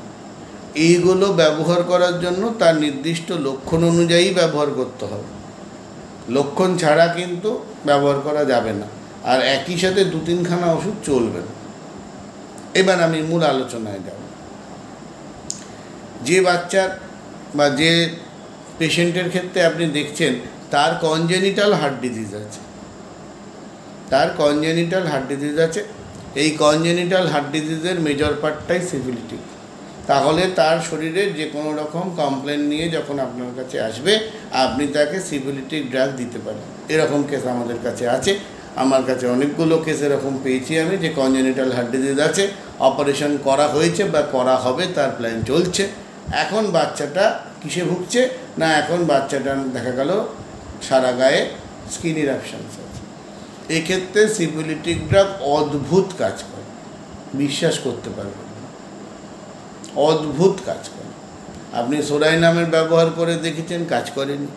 এইগুলো ব্যবহার করার জন্য তার নির্দিষ্ট লক্ষণ অনুযায়ী ব্যবহার করতে হবে। লক্ষণ ছাড়া কিন্তু ব্যবহার করা যাবে না, আর একই সাথে 2-3খানা ওষুধ চলবে না। এবার আমি মূল আলোচনায় যাব। যে বাচ্চার বা যে পেশেন্টের ক্ষেত্রে আপনি দেখছেন তার কনজেনিটাল হার্ট ডিজিজ আছে, এই কনজেনিটাল হার্ট ডিজিজের মেজর পার্টটাই সিফিলিটিক, তাহলে তার শরীরের যে কোনো রকম কমপ্লেন নিয়ে যখন আপনার কাছে আসবে, আপনি তাকে সিফিলিটিক ড্রাগ দিতে পারেন। এরকম কেস আমাদের কাছে আছে। আমার কাছে অনেকগুলো কেস এরকম পেয়েছি আমি, যে কনজেনিটাল হার্ট ডিজিজ আছে, অপারেশন করা হয়েছে বা করা হবে, তার প্ল্যান চলছে। এখন বাচ্চাটা কিসে ভুগছে না, এখন বাচ্চাটা দেখা গেল সারা গায়ে স্কিন ইরাপশনস আছে। এক্ষেত্রে সিফিলিটিক ড্রাগ অদ্ভুত কাজ করে, বিশ্বাস করতে পারবেন না, অদ্ভুত কাজ করে। আপনি সোরাইনামের ব্যবহার করে দেখেছেন, কাজ করেনি।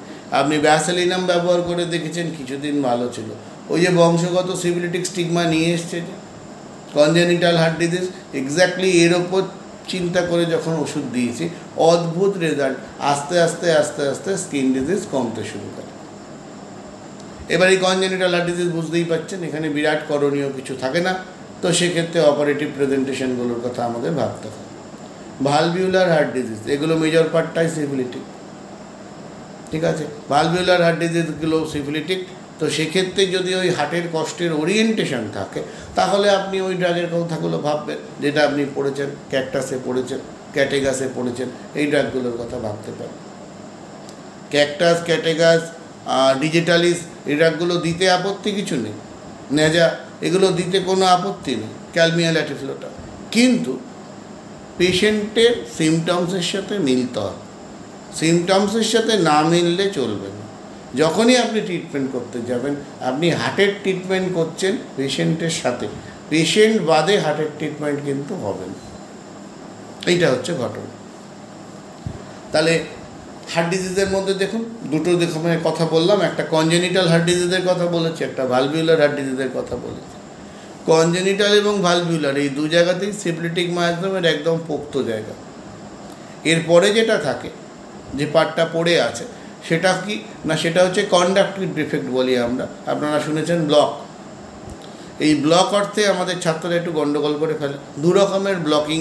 আপনি ব্যাসেলিনাম ব্যবহার করে দেখেছেন, কিছুদিন ভালো ছিল। ওই যে বংশগত সিফিলিটিক স্টিগমা নিয়ে এসছে যে কনজেনিটাল হার্ট ডিজিজ, এক্স্যাক্টলি এর ওপর চিন্তা করে যখন ওষুধ দিয়েছি, অদ্ভুত রেজাল্ট। আস্তে আস্তে আস্তে আস্তে স্কিন ডিজিজ কমতে শুরু করে। এবার এই কনজেনিটাল হার্ট ডিজিজ বুঝতেই পারছেন, এখানে বিরাট করণীয় কিছু থাকে না। তো সেক্ষেত্রে অপারেটিভ প্রেজেন্টেশনগুলোর কথা আমাদের ভাবতে হয়। ভালভিউলার হার্ট ডিজিজ, এগুলো মেজর পার্টটাই সিফিলিটিক, ঠিক আছে। ভালভিউলার হার্ট ডিজিজগুলো সিফিলিটিক। তো সেক্ষেত্রে যদি ওই হার্টের কষ্টের ওরিয়েন্টেশন থাকে, তাহলে আপনি ওই ড্রাগের কথাগুলো ভাববেন, যেটা আপনি পড়েছেন, ক্যাকটাসে পড়েছেন, ক্যাটেগাসে পড়েছেন, এই ড্রাগগুলোর কথা ভাবতে পারেন। ক্যাকটাস, ক্যাটেগাস, ডিজিটালিস, এই ড্রাগগুলো দিতে আপত্তি কিছু নেই। নেজা, এগুলো দিতে কোনো আপত্তি নেই, ক্যালমিয়া ল্যাটিফ্লোটা। কিন্তু পেশেন্টের সিমটমসের সাথে মিলতে হবে। সিমটমসের সাথে না মিললে চলবে না। যখনই আপনি ট্রিটমেন্ট করতে যাবেন, আপনি হার্টের ট্রিটমেন্ট করছেন পেশেন্টের সাথে, পেশেন্ট বাদে হার্টের ট্রিটমেন্ট কিন্তু হবে না। এইটা হচ্ছে ঘটনা। তাহলে হার্ট ডিজিজের মধ্যে দেখুন দুটো কথা বললাম, একটা কনজেনিটাল হার্ট ডিজিজের কথা বলেছি, একটা ভালভিউলার হার্ট ডিজিজের কথা বলেছি। কনজেনিটাল এবং ভালভিউলার এই দু জায়গাতেই সিফিলিটিক মায়াজমের একদম পোক্ত জায়গা। এরপরে যেটা থাকে, যে পার্টটা পড়ে আছে, সেটা কি না, সেটা হচ্ছে কন্ডাক্টিভ ডিফেক্ট বলি আমরা। আপনারা শুনেছেন ব্লক। এই ব্লক অর্থে আমাদের ছাত্ররা একটু গন্ডগোল করে ফেলে। দু রকমের ব্লকিং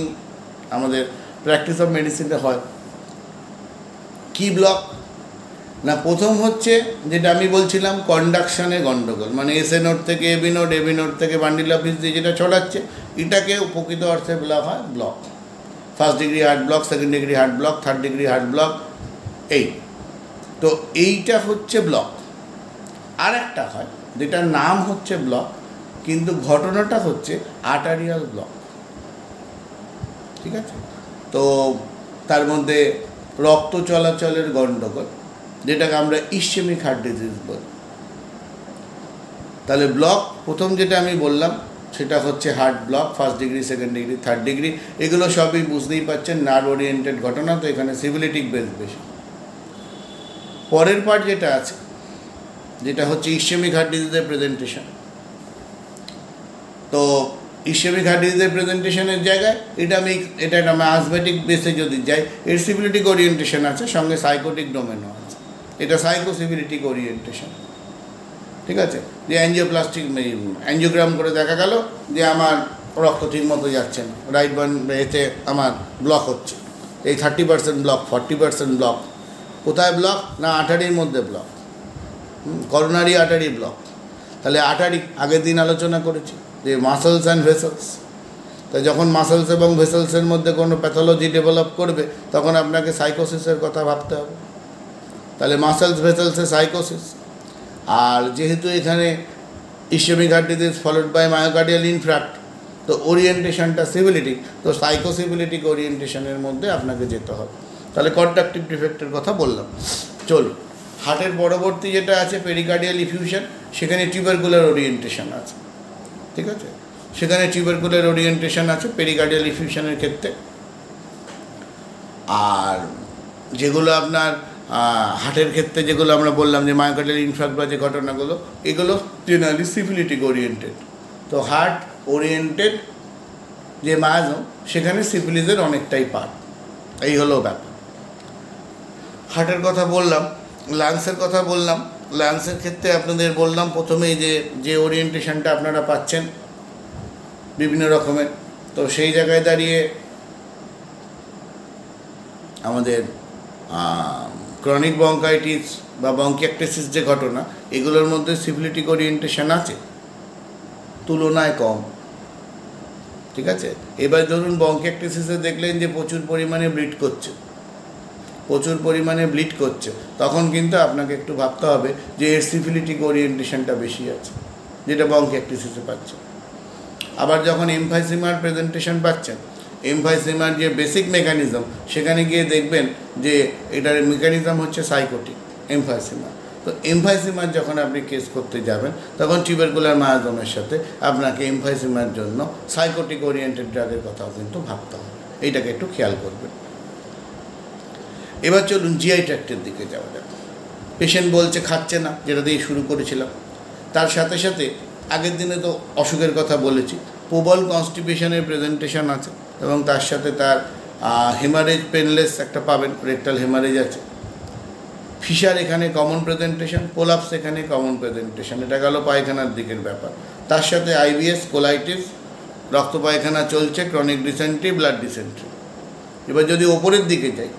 আমাদের প্র্যাকটিস অফ মেডিসিনে হয়। কি ব্লক না, প্রথম হচ্ছে যেটা আমি বলছিলাম কন্ডাকশানে গন্ডগোল, মানে এসএ নোড থেকে এবি নোড, এবি নোড থেকে বান্ডিল অফিস দিয়ে যেটা ছড়াচ্ছে, এটাকে প্রকৃত অর্থে বলা হয় block. First degree heart block, second degree heart block, third degree heart block. এই তো এইটা হচ্ছে ব্লক। আর একটা হয় যেটার নাম হচ্ছে ব্লক, কিন্তু ঘটনাটা হচ্ছে আর্টারিয়াল ব্লক, ঠিক আছে। তো তার মধ্যে রক্ত চলাচলের গণ্ডগোল, যেটাকে আমরা ইসচেমিক হার্ট ডিজিজ বলি। তাহলে ব্লক প্রথম যেটা আমি বললাম সেটা হচ্ছে heart block, first degree, second degree, third degree. এগুলো সবই বুঝতেই পারছেন নার্ভ ওরিয়েন্টেড ঘটনা, তো এখানে সিফিলিটিক বেস বেশি। পরের পার্ট যেটা আছে, যেটা হচ্ছে ইসচেমিক হার্ট ডিজিজের প্রেজেন্টেশন। তো ইসচেমিক হার্ট ডিজিজের প্রেজেন্টেশনের জায়গায় এটা একটা অ্যাজমেটিক বেসে যদি যাই, এর সিফিলিটিক ওরিয়েন্টেশন আছে, সঙ্গে সাইকোটিক ডোমেনও আছে। এটা সাইকোসিফিলিটিক ওরিয়েন্টেশন, ঠিক আছে। যে অ্যাঞ্জিওগ্রাম করে দেখা গেল যে আমার রক্ত ঠিক মতো যাচ্ছে না, রাইট এতে আমার ব্লক হচ্ছে, এই 30% ব্লক, 40% ব্লক। কোথায় ব্লক না, আর্টারির মধ্যে ব্লক, করোনারি আর্টারি ব্লক। তাহলে আর্টারি আগের দিন আলোচনা করেছি যে মাসলস অ্যান্ড ভেসেলস। তাই যখন মাসলস এবং ভেসেলসের মধ্যে কোনো প্যাথোলজি ডেভেলপ করবে, তখন আপনাকে সাইকোসিসের কথা ভাবতে হবে। তাহলে মাসলস ভেসেলসে সাইকোসিস। আর যেহেতু এখানে ischemic heart disease followed by myocardial infarct, তো ওরিয়েন্টেশনটা সিফিলিটিক, তো সাইকোসিফিলিটিক ওরিয়েন্টেশনের মধ্যে আপনাকে যেতে হবে। তাহলে কন্ডাক্টিভ ডিফেক্টের কথা বললাম। চলুন, হার্টের পরবর্তী যেটা আছে পেরিকার্ডিয়াল ইফিউশন, সেখানে টিউবারকুলার ওরিয়েন্টেশন আছে, ঠিক আছে। সেখানে টিউবারকুলার ওরিয়েন্টেশন আছে পেরিকার্ডিয়াল ইফিউশনের ক্ষেত্রে। আর যেগুলো আপনার হার্টের ক্ষেত্রে যেগুলো আমরা বললাম যে মায়োকার্ডিয়াল ইনফ্রাক্ট বা যে ঘটনাগুলো, এগুলো জেনারেলি সিফিলিটিক ওরিয়েন্টেড। তো হার্ট ওরিয়েন্টেড যে মায়াজম, সেখানে সিফিলিসের অনেকটাই পার্ট। এই হলো ব্যাপার। হার্টের কথা বললাম, লাংসের কথা বললাম। লাংসের ক্ষেত্রে আপনাদের বললাম প্রথমেই যে ওরিয়েন্টেশনটা আপনারা পাচ্ছেন বিভিন্ন রকমের। তো সেই জায়গায় দাঁড়িয়ে আমাদের ক্রনিক ব্রঙ্কাইটিস বা ব্রঙ্কিয়াক্টেসিস যে ঘটনা, এগুলোর মধ্যে সিফিলিটিক ওরিয়েন্টেশন আছে, তুলনায় কম, ঠিক আছে। এবার ধরুন ব্রঙ্কিয়াক্টেসিসে দেখলেন যে প্রচুর পরিমাণে ব্লিড করছে, তখন কিন্তু আপনাকে একটু ভাবতে হবে যে এর সিফিলিটিক ওরিয়েন্টেশনটা বেশি আছে, যেটা ব্রঙ্কিয়াক্টেসিসে পাচ্ছে। আবার যখন এমফাইসিমার প্রেজেন্টেশন পাচ্ছেন, এমফাইসিমার যে বেসিক মেকানিজম, সেখানে গিয়ে দেখবেন যে এটার মেকানিজম হচ্ছে সাইকোটিক এমফাইসিমা। তো এমফাইসিমার যখন আপনি কেস করতে যাবেন তখন টিউবারকুলার মায়োজমের সাথে আপনাকে এমফাইসিমার জন্য সাইকোটিক ওরিয়েন্টেড ড্রাগের কথাও কিন্তু ভাবতে হবে, এইটাকে একটু খেয়াল করবেন। এবার চলুন জিআই ট্র্যাক্টের দিকে যাওয়া যাক। পেশেন্ট বলছে খাচ্ছে না, যেটা দিয়ে শুরু করেছিলাম। তার সাথে সাথে আগের দিনে তো অসুখের কথা বলেছি, প্রবল কনস্টিপেশনের প্রেজেন্টেশন আছে এবং তার সাথে তার হেমারেজ পেনলেস একটা পাবেন, রেকটাল হেমারেজ আছে। ফিশার এখানে কমন প্রেজেন্টেশন, কোলাপস এখানে কমন প্রেজেন্টেশন, এটা গেল পায়খানার দিকের ব্যাপার। তার সাথে আইবিএস, কোলাইটিস, রক্ত পায়খানা চলছে, ক্রনিক ডিসেন্ট্রি, ব্লাড ডিসেন্ট্রি। এবার যদি ওপরের দিকে যাই,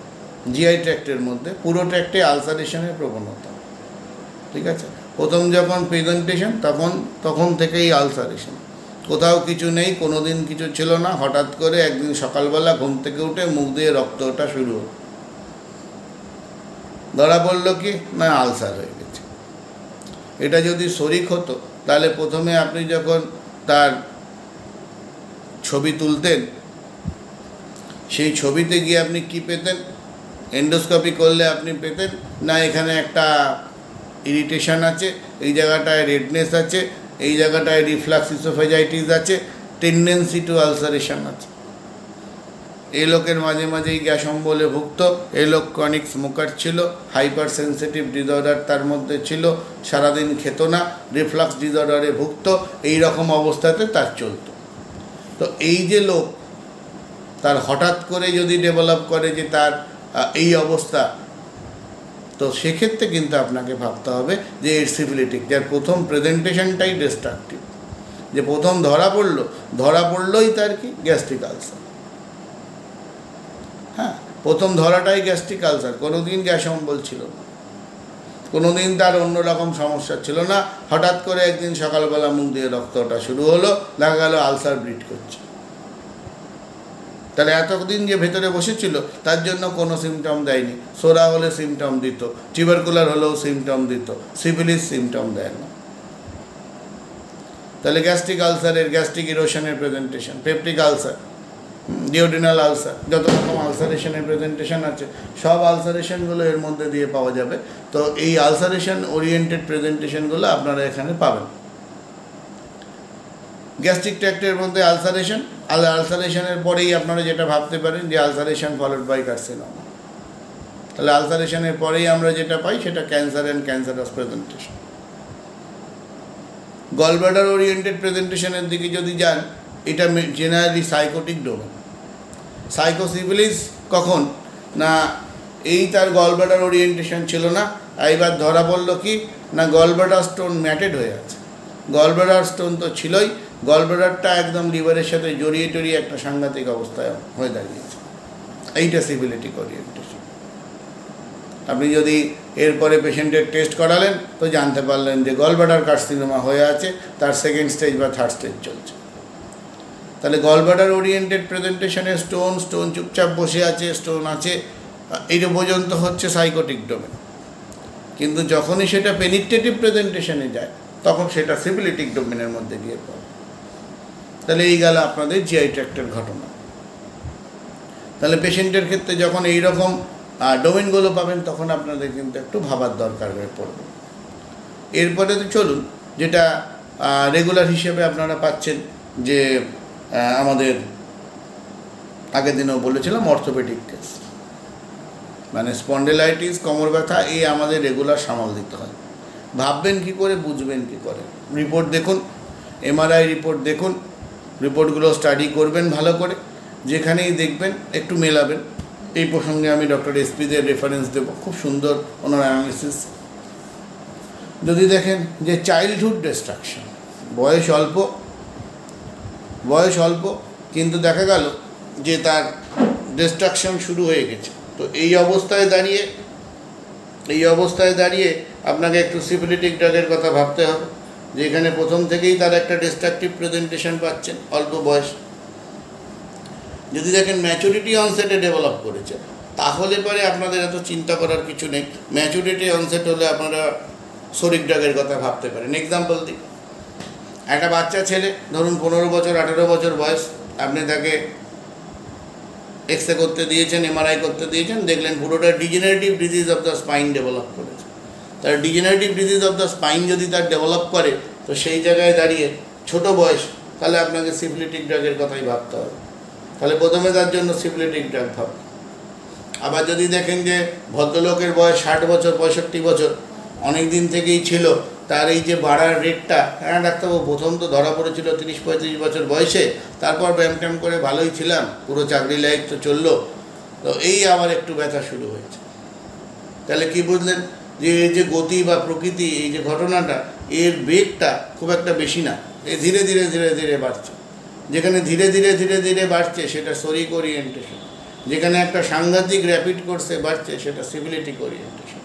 জিআই ট্র্যাক্টের মধ্যে পুরো ট্র্যাক্টে আলসারেশনের প্রবণতা, ঠিক আছে। প্রথম যখন প্রেজেন্টেশন তখন থেকেই আলসারেশন, কোথাও কিছু নেই, কোনো দিন কিছু ছিল না, হঠাৎ করে একদিন সকালবেলা ঘুম থেকে উঠে মুখ দিয়ে রক্ত ওঠা শুরু হলো। ধরা পড়লো কি না আলসার হয়ে গেছে। এটা যদি শরিক হতো তাহলে প্রথমে আপনি যখন তার ছবি তুলতেন, সেই ছবিতে গিয়ে আপনি কি পেতেন? এন্ডোস্কোপি করলে আপনি পেতেন না এখানে একটা ইরিটেশন আছে, এই জায়গাটায় রেডনেস আছে, এই জায়গাটায় রিফ্লাক্স ইসোফেজাইটিস আছে, টেন্ডেন্সি টু আলসারেশন আছে। এই লোকের মাঝে মাঝেই গ্যাস অম্বলে ভুগত, এই লোক ক্রনিক স্মোকার ছিল, হাইপার সেন্সিটিভ ডিসঅর্ডার তার মধ্যে ছিল, সারাদিন খেত না, রিফ্লাক্স ডিসঅর্ডারে ভুগত, এই রকম অবস্থাতে তার চলতো। তো এই যে লোক, তার হঠাৎ করে যদি ডেভেলপ করে যে তার এই অবস্থা, তো সেক্ষেত্রে কিন্তু আপনাকে ভাবতে হবে যে এর সিফিলিটিক, যার প্রথম প্রেজেন্টেশনটাই ডিস্ট্রাকটিভ, যে প্রথম ধরা পড়লোই তার কি গ্যাস্ট্রিক আলসার। হ্যাঁ, প্রথম ধরাটাই গ্যাস্ট্রিক আলসার, কোনো দিন গ্যাস অম্বল ছিল না, কোনো দিন তার অন্যরকম সমস্যা ছিল না, হঠাৎ করে একদিন সকালবেলা মুখ দিয়ে রক্ত ওঠা শুরু হলো, দেখা গেল আলসার ব্লিড করছে। তাহলে এতদিন যে ভেতরে বসেছিল তার জন্য কোনো সিমটম দেয়নি, সোরা হলে সিমটম দিত, টিউবারকুলার হলেও সিমটম দিত, সিফিলিস সিমটম দেয় না। তাহলে গ্যাস্ট্রিক আলসারের, গ্যাস্ট্রিক ইরোশনের presentation, peptic ulcer, duodenal ulcer, যত রকম আলসারেশনের প্রেজেন্টেশন আছে সব আলসারেশনগুলো এর মধ্যে দিয়ে পাওয়া যাবে। তো এই আলসারেশন ওরিয়েন্টেড প্রেজেন্টেশনগুলো আপনারা এখানে পাবেন। গ্যাস্ট্রিক ট্র্যাক্টের মধ্যে আলসারেশনের পরেই আপনারা যেটা ভাবতে পারেন যে আলসারেশন ফলোড বাই কার্সিনোমা। তাহলে আলসারেশনের পরেই আমরা যেটা পাই সেটা cancer and cancerous presentation. Gallbladder oriented প্রেজেন্টেশনের দিকে যদি যান, এটা জেনারেলি সাইকোটিক ডোমেন। সাইকোসিফিলিস কখন না, এই তার গলব্লাডার ওরিয়েন্টেশন ছিল না, এইবার ধরা পড়লো কি না গলব্লাডার স্টোন ম্যাটেড হয়ে আছে। গলব্লাডার স্টোন তো ছিলই, গলব্লাডারটা একদম লিভারের সাথে জড়িয়ে একটা সাংঘাতিক অবস্থায় হয়ে দাঁড়িয়েছে। এইটা সিফিলিটিক ওরিয়েন্টেশন। আপনি যদি এরপরে পেশেন্টের টেস্ট করালেন তো জানতে পারলেন যে গলব্লাডার কার্সিনোমা হয়ে আছে, তার সেকেন্ড স্টেজ বা থার্ড স্টেজ চলছে। তাহলে গলব্লাডার ওরিয়েন্টেড প্রেজেন্টেশনে স্টোন চুপচাপ বসে আছে, স্টোন আছে, এইটা পর্যন্ত হচ্ছে সাইকোটিক ডোমেন। কিন্তু যখনই সেটা পেনিট্রেটিভ প্রেজেন্টেশনে যায় তখন সেটা সিফিলিটিক ডোমেনের মধ্যে গিয়ে পড়ে। তাহলে এই গেল আপনাদের জিআই ট্র্যাক্টের ঘটনা। তাহলে পেশেন্টের ক্ষেত্রে যখন এই রকম ডোমেনগুলো পাবেন তখন আপনাদের কিন্তু একটু ভাবার দরকার হয়ে পড়বে। এরপরে তো চলুন, যেটা রেগুলার হিসেবে আপনারা পাচ্ছেন, যে আমাদের আগের দিনেও বলেছিলাম অর্থোপেডিক কেস, মানে স্পন্ডেলাইটিস, কোমর ব্যথা, এই আমাদের রেগুলার সামাল দিতে হয়। ভাববেন কি করে, বুঝবেন কি করে? রিপোর্ট দেখুন, এমআরআই রিপোর্ট দেখুন, রিপোর্টগুলো স্টাডি করবেন ভালো করে, যেখানেই দেখবেন একটু মেলাবেন। এই প্রসঙ্গে আমি ডক্টর এসপিদের রেফারেন্স দেবো, খুব সুন্দর ওনার অ্যানালিসিস। যদি দেখেন যে চাইল্ডহুড ডিস্ট্রাকশন, বয়স অল্প কিন্তু দেখা গেল যে তার ডিস্ট্রাকশন শুরু হয়ে গেছে, তো এই অবস্থায় দাঁড়িয়ে আপনাকে একটু সিফিলিটিক ড্রাগের কথা ভাবতে হবে, যে এখানে প্রথম থেকেই তার একটা ডিস্ট্রাকটিভ প্রেজেন্টেশন পাচ্ছেন, অল্প বয়স। যদি দেখেন ম্যাচুরিটি অনসেটে ডেভেলপ করেছে, তাহলে পরে আপনাদের এত চিন্তা করার কিছু নেই। ম্যাচুরিটি অনসেট হলে আপনারা শরিক ড্রাগের কথা ভাবতে পারেন। এক্সাম্পল দিই, একটা বাচ্চা ছেলে ধরুন 15 বছর 18 বছর বয়স, আপনি তাকে এক্সরে করতে দিয়েছেন, এমআরআই করতে দিয়েছেন, দেখলেন পুরোটা degenerative disease of the spine develop করেছে। তার degenerative disease of the spine যদি তার ডেভেলপ করে, তো সেই জায়গায় দাঁড়িয়ে ছোট বয়স, তাহলে আপনাকে সিফিলিটিক ড্রাগের কথাই ভাবতে হবে। তাহলে প্রথমে তার জন্য সিফিলিটিক ড্রাগ ভাববে। আবার যদি দেখেন যে ভদ্রলোকের বয়স 60 বছর 65 বছর, অনেক দিন থেকেই ছিল, তার এই যে বাড়ার রেটটা, হ্যাঁ ডাক্তারবাবু প্রথম তো ধরা পড়েছিল 30-35 বছর বয়সে, তারপর ব্যায়াম ট্যাম করে ভালোই ছিলাম, পুরো চাকরি লাইফ তো চললো, তো এই আবার একটু ব্যথা শুরু হয়েছে। তাহলে কি বুঝলেন যে এই যে গতি বা প্রকৃতি, এই যে ঘটনাটা, এর বেগটা খুব একটা বেশি না, এ ধীরে ধীরে ধীরে ধীরে বাড়ছে। যেখানে ধীরে ধীরে ধীরে ধীরে বাড়ছে সেটা সোরিক ওরিয়েন্টেশন, যেখানে একটা সাংঘাতিক র্যাপিড কোর্সে বাড়ছে সেটা সিভিলিটিক ওরিয়েন্টেশন।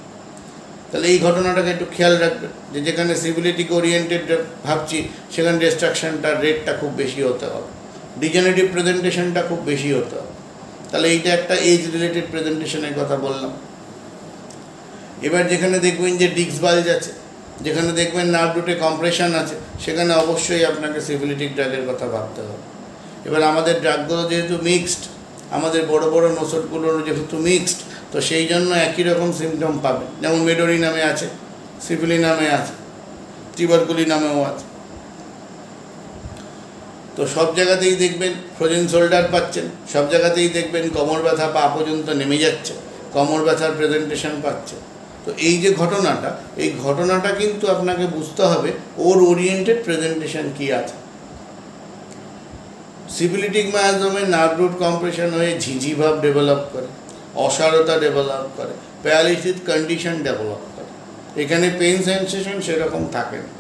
তাহলে এই ঘটনাটাকে একটু খেয়াল রাখবেন যে যেখানে সিভিলিটিক ওরিয়েন্টেড ভাবছি সেখানে ডিস্ট্রাকশনটার রেটটা খুব বেশি হতে হবে, ডিজেনারেটিভ প্রেজেন্টেশনটা খুব বেশি হতে হবে। তাহলে এইটা একটা এজ রিলেটেড প্রেজেন্টেশনের কথা বললাম। এবার যেখানে দেখবেন যে ডিস্ক বাল্জ আছে, যেখানে দেখবেন নার্ভ রুটে কম্প্রেশন আছে, সেখানে অবশ্যই আপনাকে সিফিলিটিক ড্রাগের কথা ভাবতে হবে। এবার আমাদের ড্রাগগুলো যেহেতু মিক্সড, আমাদের বড় বড় নোসটগুলোর যেহেতু মিক্সড, তো সেই জন্য একই রকম সিমটম পাবেন। যেমন মেডোরি নামে আছে, সিফিলি নামে আছে, টিউবারকুলি নামেও আছে। তো সব জায়গাতেই দেখবেন ফ্রোজেন শোল্ডার পাচ্ছেন, সব জায়গাতেই দেখবেন কোমর ব্যথা পা পর্যন্ত নেমে যাচ্ছে, কোমর ব্যথার প্রেজেন্টেশন পাচ্ছে। তো এই যে ঘটনাটা, এই ঘটনাটা কিন্তু আপনাকে বুঝতে হবে ওর ওরিয়েন্টেড প্রেজেন্টেশন কী আছে। সিফিলিটিক মায়াজমে নার্ভ রুট কম্প্রেশন হয়ে ঝিঝি ভাব ডেভেলপ করে, অসারতা ডেভেলপ করে, প্যারালিসিস কন্ডিশন ডেভেলপ করে। এখানে পেইন সেন্সেশন সেরকম থাকে না।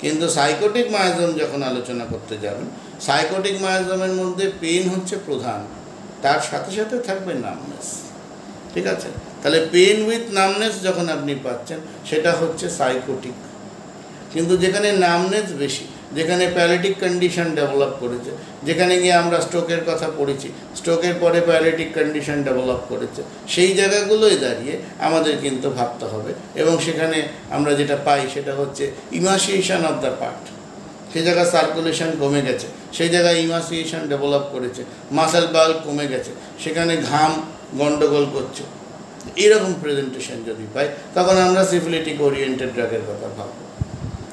কিন্তু সাইকোটিক মায়াজম যখন আলোচনা করতে যাবেন, সাইকোটিক মায়াজমের মধ্যে পেইন হচ্ছে প্রধান, তার সাথে সাথে থাকবে নামনেস। ঠিক আছে, তাহলে পেন উইথ নামনেস যখন আপনি পাচ্ছেন সেটা হচ্ছে সাইকোটিক। কিন্তু যেখানে নামনেস বেশি, যেখানে প্যারালিটিক কন্ডিশন ডেভেলপ করেছে, যেখানে গিয়ে আমরা স্ট্রোকের কথা পড়েছি, স্ট্রোকের পরে প্যারালিটিক কন্ডিশন ডেভেলপ করেছে, সেই জায়গাগুলোই দাঁড়িয়ে আমাদের কিন্তু ভাবতে হবে। এবং সেখানে আমরা যেটা পাই সেটা হচ্ছে ইমাসিয়েশন অফ দ্য পার্ট। সেই জায়গায় সার্কুলেশন কমে গেছে, সেই জায়গায় ইমাসিয়েশন ডেভেলপ করেছে, মাসেল বাল্ক কমে গেছে, সেখানে ঘাম গন্ডগোল করছে। এরকম প্রেজেন্টেশন যদি পাই, তখন আমরা সিফিলিটিক ওরিয়েন্টেড ড্রাগের কথা ভাববো।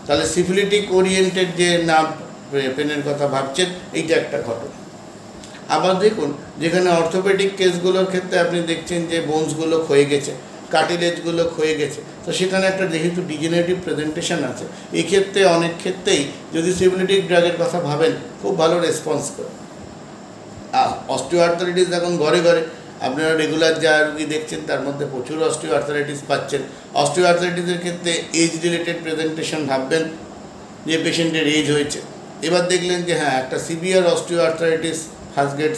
তাহলে সিফিলিটিক ওরিয়েন্টেড যে নার্ভ পেনের কথা ভাবছেন, এইটা একটা ঘটনা। আবার দেখুন, যেখানে অর্থোপেডিক কেসগুলোর ক্ষেত্রে আপনি দেখছেন যে বোনসগুলো ক্ষয়ে গেছে, কার্টিলেজগুলো ক্ষয়ে গেছে, তো সেখানে একটা যেহেতু ডিজেনারেটিভ প্রেজেন্টেশন আছে, এক্ষেত্রে অনেক ক্ষেত্রেই যদি সিফিলিটিক ড্রাগের কথা ভাবেন, খুব ভালো রেসপন্স করে। অস্টিও আর্থারাইটিস এখন ঘরে ঘরে, আপনারা রেগুলার যা রুগী দেখছেন তার মধ্যে প্রচুর অস্টিও আর্থারাইটিস পাচ্ছেন। অস্টিও আর্থারাইটিসের ক্ষেত্রে এজ রিলেটেড প্রেজেন্টেশন ভাববেন যে পেশেন্টের এজ হয়েছে। এবার দেখলেন যে হ্যাঁ, একটা severe osteo arthritis first grade,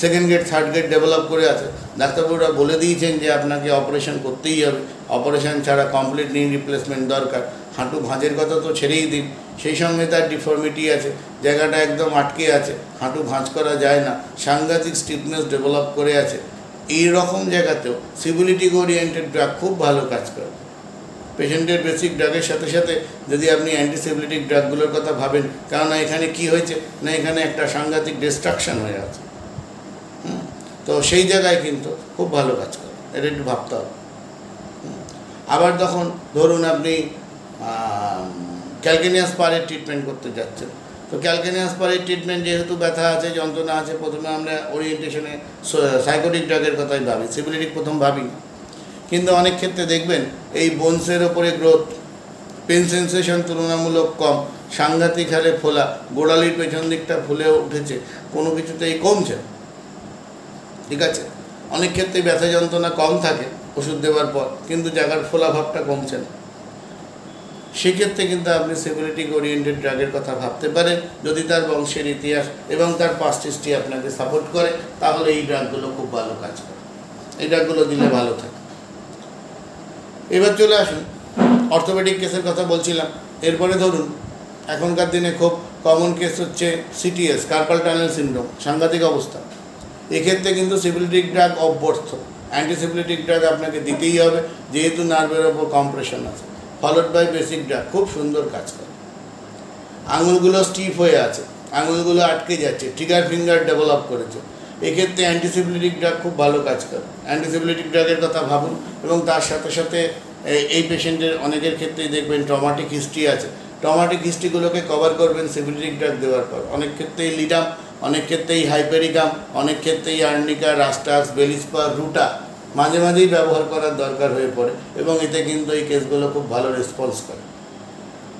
second grade, third grade develop করে আছে, ডাক্তারবাবুরা বলে দিয়েছেন যে আপনাকে অপারেশন করতেই হবে, অপারেশন ছাড়া কমপ্লিট নি রিপ্লেসমেন্ট দরকার। হাঁটু ভাঁজের কথা তো ছেড়েই দিন, সেই সঙ্গে তার ডিফর্মিটি আছে, জায়গাটা একদম আটকে আছে, হাঁটু ভাঁজ করা যায় না, সাংঘাতিক স্টিফনেস ডেভেলপ করে আছে। এই রকম জায়গাতেও সিফিলিটিক ওরিয়েন্টেড ড্রাগ খুব ভালো কাজ করে। পেশেন্টের বেসিক ড্রাগের সাথে সাথে যদি আপনি অ্যান্টিসিফিলিটিক ড্রাগগুলোর কথা ভাবেন, কেননা এখানে কি হয়েছে না, এখানে একটা সাংঘাতিক ডিস্ট্রাকশন হয়ে আছে, তো সেই জায়গায় কিন্তু খুব ভালো কাজ করে, এটা একটু ভাবতে হবে। আবার তখন ধরুন আপনি ক্যালকেনিয়াস পারের ট্রিটমেন্ট করতে যাচ্ছেন, তো ক্যালকেনিয়াস পারের ট্রিটমেন্ট যেহেতু ব্যথা আছে, যন্ত্রণা আছে, প্রথমে আমরা ওরিয়েন্টেশনে সাইকোটিক ড্রাগের কথাই ভাবি, সিফিলিটিক প্রথম ভাবি। কিন্তু অনেক ক্ষেত্রে দেখবেন এই বোনসের ওপরে গ্রোথ, পেন সেন্সেশন তুলনামূলক কম, সাংঘাতিক হারে ফোলা, গোড়ালির পেছন দিকটা ফুলে উঠেছে, কোনো কিছুতেই কমছে। ঠিক আছে, অনেক ক্ষেত্রে ব্যথা যন্ত্রণা কম থাকে ওষুধ দেওয়ার পর, কিন্তু জায়গার ফোলা ভাবটা কমছে না। সেক্ষেত্রে কিন্তু আপনি সিফিলিটিক ওরিয়েন্টেড ড্রাগের কথা ভাবতে পারেন, যদি তার বংশের ইতিহাস এবং তার পাস্ট হিস্ট্রি আপনাকে সাপোর্ট করে, তাহলে এই ড্রাগগুলো খুব ভালো কাজ করে, এই ড্রাগগুলো দিলে ভালো থাকে। এবার চলে আসুন অর্থোপেডিক কেসের কথা বলছিলাম। এরপরে ধরুন এখনকার দিনে খুব কমন কেস হচ্ছে সিটিএস, কার্পাল টানেল সিনড্রোম, সাংঘাতিক অবস্থা। এক্ষেত্রে কিন্তু সিফিলিটিক ড্রাগ অব্যর্থ, অ্যান্টিসিফিলিটিক ড্রাগ আপনাকে দিতেই হবে, যেহেতু নার্ভের ওপর কম্প্রেশন আছে, ফলোড বাই বেসিক ড্রাগ, খুব সুন্দর কাজ করে। আঙুলগুলো স্টিফ হয়ে আছে, আঙুলগুলো আটকে যাচ্ছে, ট্রিগার ফিঙ্গার ডেভেলপ করেছে, এক্ষেত্রে অ্যান্টিসিফিলিটিক ড্রাগ খুব ভালো কাজ করে। অ্যান্টিসিফিলিটিক ড্রাগের কথা ভাবুন এবং তার সাথে সাথে এই পেশেন্টের অনেকের ক্ষেত্রেই দেখবেন ট্রমাটিক হিস্ট্রি আছে, ট্রমাটিক হিস্ট্রিগুলোকে কভার করবেন সিফিলিটিক ড্রাগ দেওয়ার পর। অনেক ক্ষেত্রেই লিডাম, অনেক ক্ষেত্রেই হাইপেরিকাম, অনেক ক্ষেত্রেই আর্নিকা, রাস্টাক্স, বেলিস্পার, রুটা মাঝে মাঝেই ব্যবহার করার দরকার হয়ে পড়ে, এবং এতে কিন্তু এই কেসগুলো খুব ভালো রেসপন্স করে।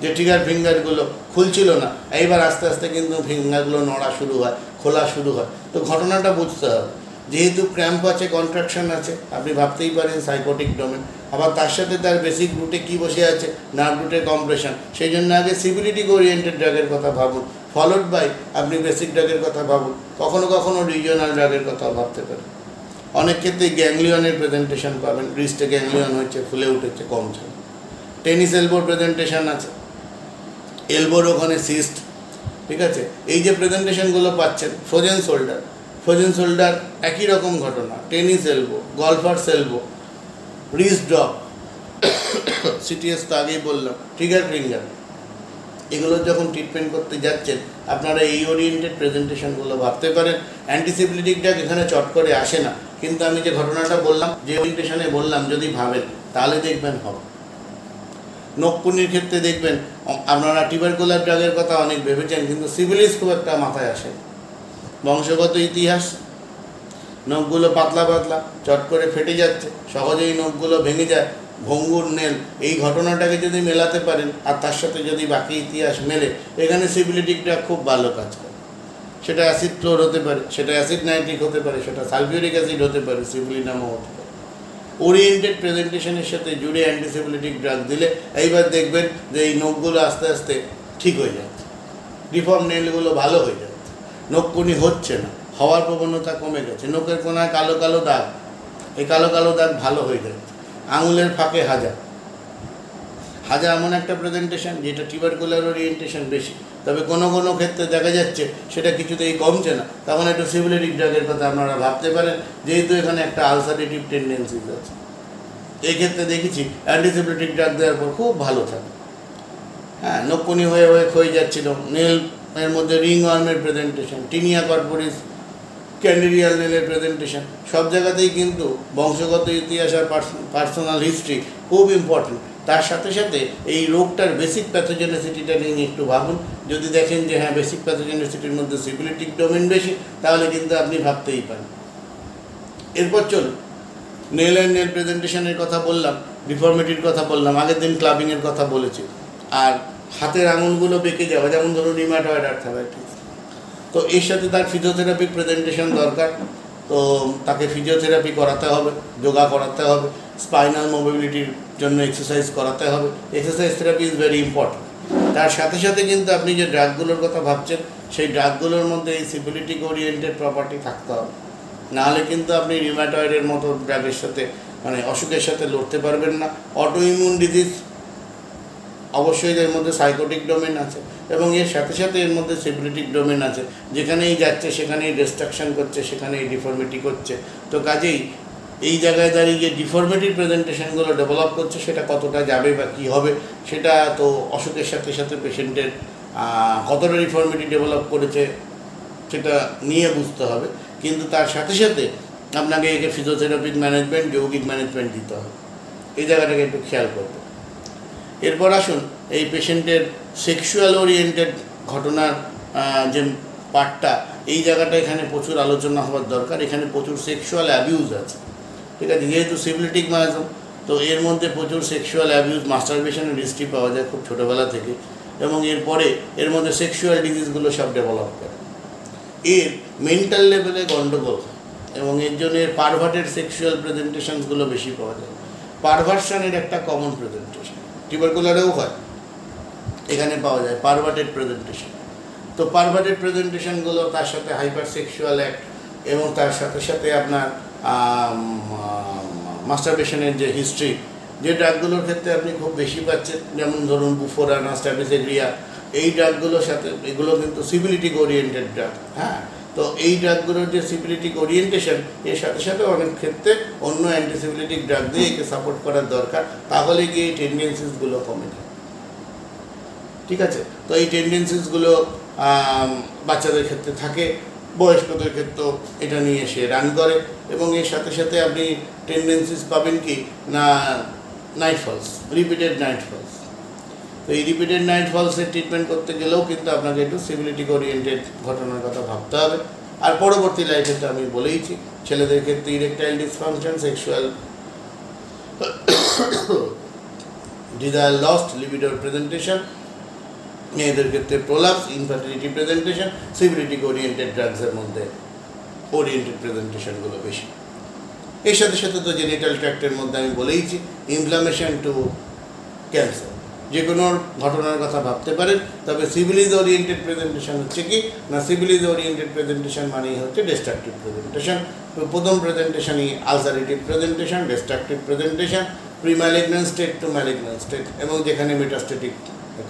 যে ট্রিগার ফিঙ্গারগুলো খুলছিল না, এইবার আস্তে আস্তে কিন্তু ফিঙ্গারগুলো নড়া শুরু হয়, খোলা শুরু হয়। তো ঘটনাটা বুঝতে হবে, যেহেতু ক্র্যাম্প আছে, কন্ট্রাকশন আছে, আপনি ভাবতেই পারেন সাইকোটিক ডোমেন, আবার তার সাথে তার বেসিক রুটে কী বসে আছে, নার্ভ রুটে কম্প্রেশন। সেই জন্য আগে সিভিলিটিক ওরিয়েন্টেড ড্রাগের কথা ভাবুন, ফলোড বাই আপনি বেসিক ড্রাগের কথা ভাবুন, কখনো কখনো রিজিওনাল ড্রাগের কথাও ভাবতে পারেন। অনেক ক্ষেত্রে গ্যাংলিয়নের প্রেজেন্টেশন পাবেন, রিস্টে গ্যাংলিয়ন হচ্ছে, ফুলে উঠেছে, কমছে। টেনিস এলবোর প্রেজেন্টেশন আছে, এলবোর ওখানে সিস্ট, ঠিক আছে। এই যে প্রেজেন্টেশনগুলো পাচ্ছেন, ফ্রোজেন শোল্ডার একই রকম ঘটনা, tennis elbow, golfer's elbow, wrist drop, CTS তো আগেই বললাম, ট্রিগার ফিঙ্গার, এগুলো যখন ট্রিটমেন্ট করতে যাচ্ছেন আপনারা এই ওরিয়েন্টেড প্রেজেন্টেশনগুলো ভাবতে পারেন। অ্যান্টিসিপিলিটিক ড্রাগ এখানে চট করে আসে না, কিন্তু আমি যে ঘটনাটা বললাম, যে ওরিয়েন্টেশনে বললাম, যদি ভাবেন তাহলে দেখবেন হবে। নখকুনির ক্ষেত্রে দেখবেন আপনারা টিউবারকুলার ড্রাগের কথা অনেক ভেবেছেন, কিন্তু সিভিলিস খুব একটা মাথায় আসে। বংশগত ইতিহাস, নখগুলো পাতলা পাতলা, চট করে ফেটে যাচ্ছে, সহজেই নখগুলো ভেঙে যায়, ভঙ্গুর নেল, এই ঘটনাটাকে যদি মেলাতে পারেন আর তার সাথে যদি বাকি ইতিহাস মেলে, এখানে সিভিলিটিক ড্রাগ খুব ভালো কাজ করে। সেটা অ্যাসিড ক্লোর হতে পারে, সেটা অ্যাসিড নাইট্রিক হতে পারে, সেটা সালফিউরিক অ্যাসিড হতে পারে, সিভিলিনামও হতে পারে। ওরিয়েন্টেড প্রেজেন্টেশনের সাথে জুড়ে অ্যান্টিসিপিলিটিক ড্রাগ দিলে এইবার দেখবেন যে এই নখগুলো আস্তে আস্তে ঠিক হয়ে যাচ্ছে, ডিফর্ম নেলগুলো ভালো হয়ে যাচ্ছে, নখকুনি হচ্ছে না, হওয়ার প্রবণতা কমে গেছে, নখের কোনায় কালো কালো দাগ, এই কালো কালো দাগ ভালো হয়ে যাচ্ছে, আঙুলের ফাঁকে হাজা এমন একটা প্রেজেন্টেশন যেটা টিউবারকুলার ওরিয়েন্টেশন বেশি, তবে কোনো কোনো ক্ষেত্রে দেখা যাচ্ছে সেটা কিছুতেই কমছে না, তখন একটু সিভিলিটিক ড্রাগের কথা আপনারা ভাবতে পারেন, যেহেতু এখানে একটা আলসারেটিভ টেন্ডেন্সিজ আছে। এই ক্ষেত্রে দেখেছি অ্যান্টিসিপিলিটিক ড্রাগ দেওয়ার পর খুব ভালো থাকে। হ্যাঁ, নখকুনি হয়ে হয়ে ক্ষয়ে যাচ্ছিল, নেল এর মধ্যে রিং ওয়ার্মের প্রেজেন্টেশন, টিনিয়া কর্পোরিস, ক্যান্ডেরিয়াল নেলের প্রেজেন্টেশন, সব জায়গাতেই কিন্তু বংশগত ইতিহাস আর পার্সোনাল হিস্ট্রি খুব ইম্পর্টেন্ট। তার সাথে সাথে এই রোগটার বেসিক প্যাথোজেনেসিটিটা নিয়ে একটু ভাবুন। যদি দেখেন যে হ্যাঁ বেসিক প্যাথোজেনেসিটির মধ্যে সিভিলিটিক ডোমেন বেশি, তাহলে কিন্তু আপনি ভাবতেই পারেন। এরপর চলুন, নেল অ্যান্ড নেল প্রেজেন্টেশনের কথা বললাম, ডিফর্মিটির কথা বললাম, আগের দিন ক্লাবিংয়ের কথা বলেছি, আর হাতের আঙুলগুলো বেঁকে যাওয়া, যেমন ধরুন রিমাটয়েড আর্থ্রাইটিস, তো এর সাথে তার ফিজিওথেরাপিক প্রেজেন্টেশন দরকার। তো তাকে ফিজিওথেরাপি করাতে হবে, যোগা করাতে হবে, স্পাইনাল মোবিলিটির জন্য এক্সারসাইজ করাতে হবে। Exercise therapy is very important. তার সাথে সাথে কিন্তু আপনি যে ড্রাগগুলোর কথা ভাবছেন, সেই ড্রাগগুলোর মধ্যে এই সিভিলিটিক ওরিয়েন্টেড প্রপার্টি থাকতে হবে, নাহলে কিন্তু আপনি রিউমাটয়েডের মতো ড্রাগের সাথে, মানে অসুখের সাথে লড়তে পারবেন না। অটো ইমিউন ডিজিজ অবশ্যই এর মধ্যে সাইকোটিক ডোমেন আছে, এবং এর সাথে সাথে এর মধ্যে সিভিলিটিক ডোমেন আছে, যেখানেই যাচ্ছে সেখানেই ডিস্ট্রাকশন করছে, সেখানেই ডিফর্মিটি করছে। তো কাজেই এই জায়গায় দাঁড়িয়ে যে ডিফর্মিটির প্রেজেন্টেশনগুলো ডেভেলপ করছে, সেটা কতটা যাবে বা কী হবে, সেটা তো অসুখের সাথে সাথে পেশেন্টের কতটা ডিফর্মিটি ডেভেলপ করেছে সেটা নিয়ে বুঝতে হবে। কিন্তু তার সাথে সাথে আপনাকে একে ফিজিওথেরাপিক ম্যানেজমেন্ট, যৌগিক ম্যানেজমেন্ট দিতে হবে, এই জায়গাটাকে একটু খেয়াল করবে। এরপর আসুন এই পেশেন্টের সেক্সুয়াল ওরিয়েন্টেড ঘটনার যে পার্টটা, এই জায়গাটা এখানে প্রচুর আলোচনা হওয়ার দরকার। এখানে প্রচুর সেক্সুয়াল অ্যাবিউজ আছে, ঠিক আছে, যেহেতু সিভিলিটিক মায়াজম, তো এর মধ্যে প্রচুর সেক্সুয়াল অ্যাবিউজ, মাস্টারবেশনের হিস্ট্রি পাওয়া যায় খুব ছোটোবেলা থেকে, এবং এরপরে এর মধ্যে সেক্সুয়াল ডিজিজগুলো সব ডেভেলপ করে। এর মেন্টাল লেভেলে গণ্ডগোল হয়, এবং এর জন্য এর পারভার্টেড সেক্সুয়াল প্রেজেন্টেশনসগুলো বেশি পাওয়া যায়। পারভার্সনের একটা কমন প্রেজেন্টেশন টিউবারকুলারেও হয়, এখানে পাওয়া যায় পারভার্টেড প্রেজেন্টেশন। তো পারভার্টেড প্রেজেন্টেশনগুলো, তার সাথে হাইপার সেক্সুয়াল অ্যাক্ট, এবং তার সাথে সাথে আপনার মাস্টারবেশনের যে হিস্ট্রি, যে ড্রাগগুলোর ক্ষেত্রে আপনি খুব বেশি পাচ্ছেন, যেমন ধরুন বুফোরানা, স্ট্যাবিসেগ্রিয়া, এই ড্রাগগুলোর সাথে, এগুলো কিন্তু সিভিলিটিক ওরিয়েন্টেড ড্রাগ। হ্যাঁ, তো এই ড্রাগগুলোর যে সিভিলিটিক ওরিয়েন্টেশন, এর সাথে সাথে অনেক ক্ষেত্রে অন্য অ্যান্টিসিভিলিটিক ড্রাগ দিয়ে একে সাপোর্ট করার দরকার, তাহলে গিয়ে এই টেন্ডেন্সিসগুলো কমে যায়। ঠিক আছে, তো এই টেন্ডেন্সিসগুলো বাচ্চাদের ক্ষেত্রে থাকে, বয়স্কদের ক্ষেত্রেও এটা নিয়ে সে রান করে, এবং এর সাথে সাথে আপনি টেন্ডেন্সিস পাবেন কি না, night falls, repeated night falls. তো এই রিপিটেড নাইট ফলসের ট্রিটমেন্ট করতে গেলেও কিন্তু আপনাকে একটু সিভিলিটিক ওরিয়েন্টেড ঘটনার কথা ভাবতে হবে। আর পরবর্তী লাইফে তো আমি বলেইছি, ছেলেদের ক্ষেত্রে erectile dysfunction, sexual desire lost, লিবিডোর প্রেজেন্টেশন, মেয়েদের ক্ষেত্রে prolapse, infertility presentation, syphilitic oriented ড্রাগসের মধ্যে ওরিয়েন্টেড প্রেজেন্টেশনগুলো বেশি। এর সাথে সাথে তো জেনিটাল ট্র্যাক্টের মধ্যে আমি বলেইছি ইনফ্লামেশন টু ক্যান্সার, যে কোনো ঘটনার কথা ভাবতে পারেন। তবে সিভিলিজ ওরিয়েন্টেড প্রেজেন্টেশন হচ্ছে কি না, সিভিলিজ ওরিয়েন্টেড প্রেজেন্টেশন মানেই হচ্ছে ডিস্ট্রাকটিভ প্রেজেন্টেশন। প্রথম প্রেজেন্টেশনই ulcerative presentation, destructive presentation, pre malignant state to malignant state, এবং যেখানে মেটাস্টেটিক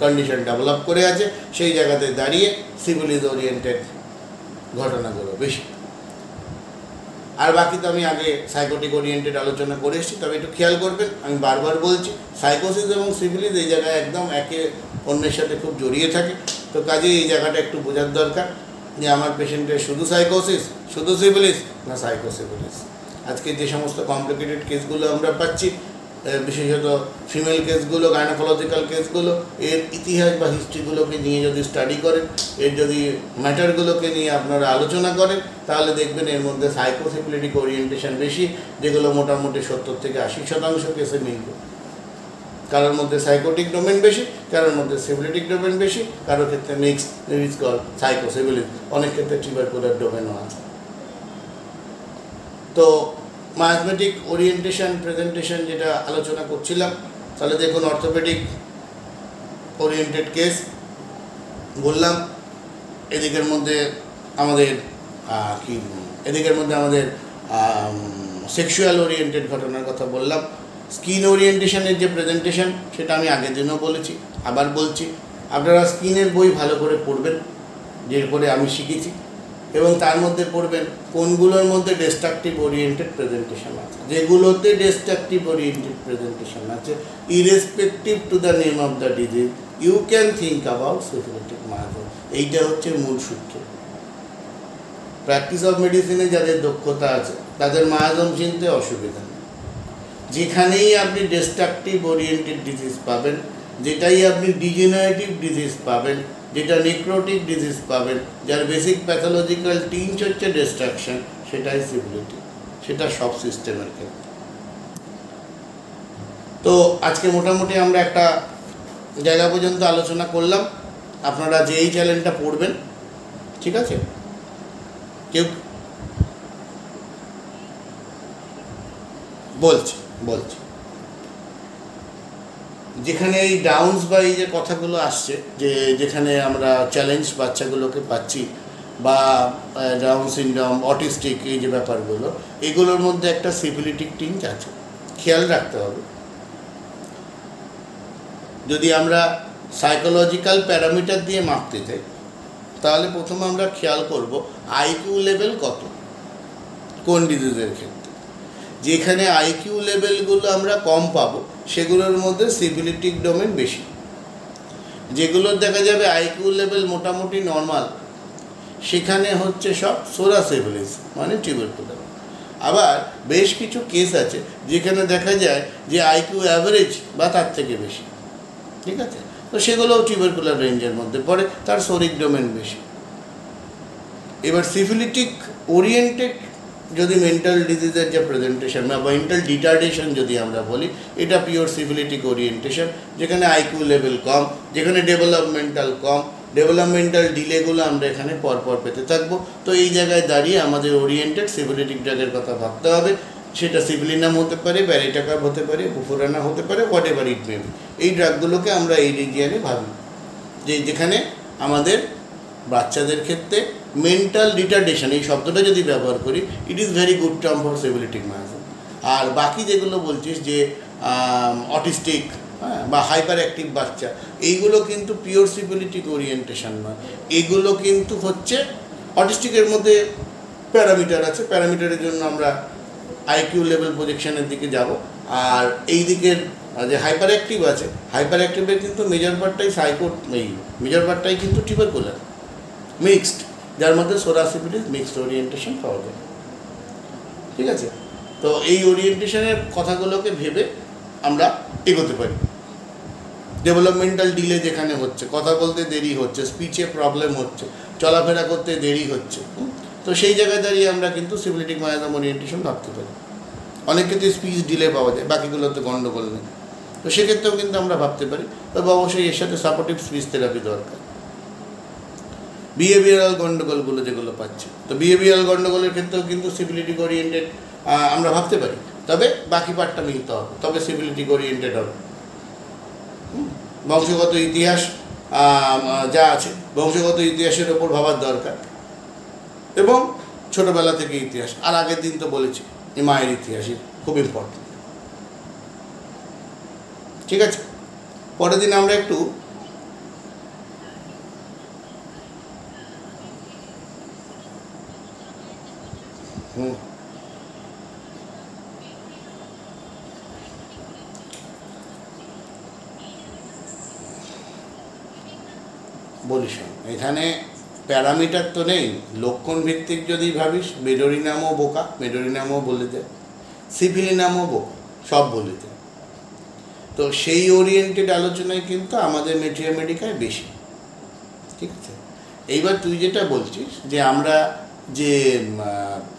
কন্ডিশন ডেভেলপ করে আছে সেই জায়গাতে দাঁড়িয়ে সিভিলিজ ওরিয়েন্টেড ঘটনাগুলো বেশি। আর বাকি তো আমি আগে সাইকোটিক ওরিয়েন্টেড আলোচনা করে এসেছি। তবে একটু খেয়াল করবেন, আমি বারবার বলছি, সাইকোসিস এবং সিভিলিস এই জায়গায় একদম একে অন্যের সাথে খুব জড়িয়ে থাকে। তো কাজেই এই জায়গাটা একটু বোঝার দরকার যে আমার পেশেন্টের শুধু সাইকোসিস, শুধু সিভিলিস, না সাইকোসিভিলিস। আজকে যে সমস্ত কমপ্লিকেটেড কেসগুলো আমরা পাচ্ছি, বিশেষত ফিমেল কেসগুলো, গাইনোকোলজিক্যাল কেসগুলো, এর ইতিহাস বা হিস্ট্রিগুলোকে নিয়ে যদি স্টাডি করেন, এর যদি ম্যাটারগুলোকে নিয়ে আপনারা আলোচনা করেন, তাহলে দেখবেন এর মধ্যে সাইকোসিভিলিটিক ওরিয়েন্টেশন বেশি, যেগুলো মোটামুটি 70 থেকে 80% কেসে মিলবে। কারোর মধ্যে সাইকোটিক ডোমেন বেশি, কারোর মধ্যে সিভিলিটিক ডোমেন বেশি, কারোর ক্ষেত্রে মিক্সড ইজ কল সাইকোসিভিলিস, অনেক ক্ষেত্রে টিউবারকুলার ডোমেনও আছে। তো মায়াজমেটিক ওরিয়েন্টেশন প্রেজেন্টেশন যেটা আলোচনা করছিলাম, তাহলে দেখুন অর্থোপেডিক ওরিয়েন্টেড কেস বললাম, এদিকের মধ্যে আমাদের সেক্সুয়াল ওরিয়েন্টেড ঘটনার কথা বললাম। স্কিন ওরিয়েন্টেশনের যে প্রেজেন্টেশন সেটা আমি আগের দিনও বলেছি, আবার বলছি, আপনারা স্কিনের বই ভালো করে পড়বেন, যে করে আমি শিখেছি, এবং তার মধ্যে পড়বেন কোনগুলোর মধ্যে ডিস্ট্রাকটিভ ওরিয়েন্টেড প্রেজেন্টেশন আছে। যেগুলোতে ডিস্ট্রাকটিভ ওরিয়েন্টেড প্রেজেন্টেশন আছে, irrespective to the name of the disease, you can think about syphilitic miasm. এইটা হচ্ছে মূল সূত্র। প্র্যাকটিস অফ মেডিসিনে যাদের দক্ষতা আছে তাদের মায়াজম চিনতে অসুবিধা নেই। যেখানেই আপনি ডিস্ট্রাকটিভ ওরিয়েন্টেড ডিজিজ পাবেন, যেটাই আপনি ডিজেনারেটিভ ডিজিজ পাবেন, যেটা নেক্রোটিক ডিজিজ পাবেন, যার বেসিক প্যাথোলজিক্যাল টিঞ্চ হচ্ছে ডিস্ট্রাকশন, সেটাই সিভিলিটি, সেটা সব সিস্টেমের ক্ষেত্রে। তো আজকে মোটামুটি আমরা একটা জায়গা পর্যন্ত আলোচনা করলাম। আপনারা যে এই চ্যানেলটা পড়বেন, ঠিক আছে, কেউ বলছি যেখানে এই ডাউনস বা এই যে কথাগুলো আসছে, যে যেখানে আমরা চ্যালেঞ্জ বাচ্চাগুলোকে পাচ্ছি, বা ডাউন সিনড্রোম, অটিস্টিক, এই যে ব্যাপারগুলো, এগুলোর মধ্যে একটা সিভিলিটিক টিঞ্চ আছে, খেয়াল রাখতে হবে। যদি আমরা সাইকোলজিক্যাল প্যারামিটার দিয়ে মাপতে চাই, তাহলে প্রথমে আমরা খেয়াল করব আইকিউ লেভেল কত কোন ডিজিজের ক্ষেত্রে। যেখানে আইকিউ লেভেলগুলো আমরা কম পাবো সেগুলোর মধ্যে সিভিলিটিক ডোমেন বেশি। যেগুলোর দেখা যাবে আইকিউ লেভেল মোটামুটি নর্মাল, সেখানে হচ্ছে সব সোরা সিভিলিস, মানে টিউবারকুলার। আবার বেশ কিছু কেস আছে যেখানে দেখা যায় যে আইকিউ অ্যাভারেজ বা তার থেকে বেশি, ঠিক আছে, তো সেগুলোও টিউবারকুলার রেঞ্জের মধ্যে পড়ে, তার সোরিক ডোমেন বেশি। এবার সিভিলিটিক ওরিয়েন্টেড যদি মেন্টাল ডিজিজের যে প্রেজেন্টেশন বা মেন্টাল ডিটারডেশন যদি আমরা বলি, এটা পিওর সিভিলিটিক ওরিয়েন্টেশন, যেখানে আইকিউ লেভেল কম, যেখানে ডেভেলপমেন্টাল কম, ডেভেলপমেন্টাল ডিলেগুলো আমরা এখানে পরপর পেতে থাকবো। তো এই জায়গায় দাঁড়িয়ে আমাদের ওরিয়েন্টেড সিভিলিটিক ড্রাগের কথা ভাবতে হবে। সেটা সিভিলিনাম হতে পারে, ব্যারিটাকাপ হতে পারে, বুফোরানা হতে পারে, what ever it may be. এই ড্রাগগুলোকে আমরা এই রিজিয়ানে ভাবি, যে যেখানে আমাদের বাচ্চাদের ক্ষেত্রে মেন্টাল রিটার্ডেশন, এই শব্দটা যদি ব্যবহার করি, it is very good term for syphilitic miasm. আর বাকি যেগুলো বলছিস যে অটিস্টিক, হ্যাঁ, বা হাইপার অ্যাক্টিভ বাচ্চা, এইগুলো কিন্তু পিওর সিভিলিটিক ওরিয়েন্টেশন নয়। এগুলো কিন্তু হচ্ছে অটিস্টিকের মধ্যে প্যারামিটার আছে, প্যারামিটারের জন্য আমরা আইকিউ লেভেল প্রজেকশনের দিকে যাব। আর এই দিকের যে হাইপার অ্যাক্টিভ আছে, হাইপার অ্যাক্টিভের কিন্তু মেজর পার্টটাই মেজর পার্টটাই কিন্তু টিউবারকুলার মিক্সড, যার মধ্যে সোরা সিভিলিস মিক্সড ওরিয়েন্টেশন পাওয়া যায়, ঠিক আছে। তো এই ওরিয়েন্টেশনের কথাগুলোকে ভেবে আমরা এগোতে পারি। ডেভেলপমেন্টাল ডিলে যেখানে হচ্ছে, কথা বলতে দেরি হচ্ছে, স্পিচে প্রবলেম হচ্ছে, চলাফেরা করতে দেরি হচ্ছে, তো সেই জায়গায় দাঁড়িয়ে আমরা কিন্তু সিফিলিটিক মায়োজম ওরিয়েন্টেশন ভাবতে পারি। অনেক ক্ষেত্রে স্পিচ ডিলে পাওয়া যায়, বাকিগুলোতে গণ্ডগোল নেই, তো সেক্ষেত্রেও কিন্তু আমরা ভাবতে পারি। তবে অবশ্যই এর সাথে সাপোর্টিভ স্পিচ থেরাপি দরকার। বিহেভিয়ারাল গণ্ডগোলগুলো যেগুলো পাচ্ছি, তো বিহেভিয়ারাল গণ্ডগোলের ক্ষেত্রেও কিন্তু সিফিলিটিক ওরিয়েন্টেড আমরা ভাবতে পারি, তবে বাকি পার্টটা মিলতে হবে, তবে সিফিলিটিক ওরিয়েন্টেড হবে। বংশগত ইতিহাস যা আছে, বংশগত ইতিহাসের ওপর ভাবার দরকার, এবং ছোটোবেলা থেকে ইতিহাস। আর আগের দিন তো বলেছি এই মায়ের ইতিহাসই খুব ইম্পর্টেন্ট। ঠিক আছে, পরের দিন আমরা একটু বলিস, এখানে প্যারামিটার তো নেই, লক্ষণ ভিত্তিক যদি ভাবিস, মেডোরিনামও বোকা, মেডোরিনামও বলে দেয়, সিফিলিনামও বোকা, সব বলে দেয়। তো সেই ওরিয়েন্টেড আলোচনায় কিন্তু আমাদের মেডিকায় বেশি। ঠিক আছে, এইবার তুই যেটা বলছিস যে আমরা যে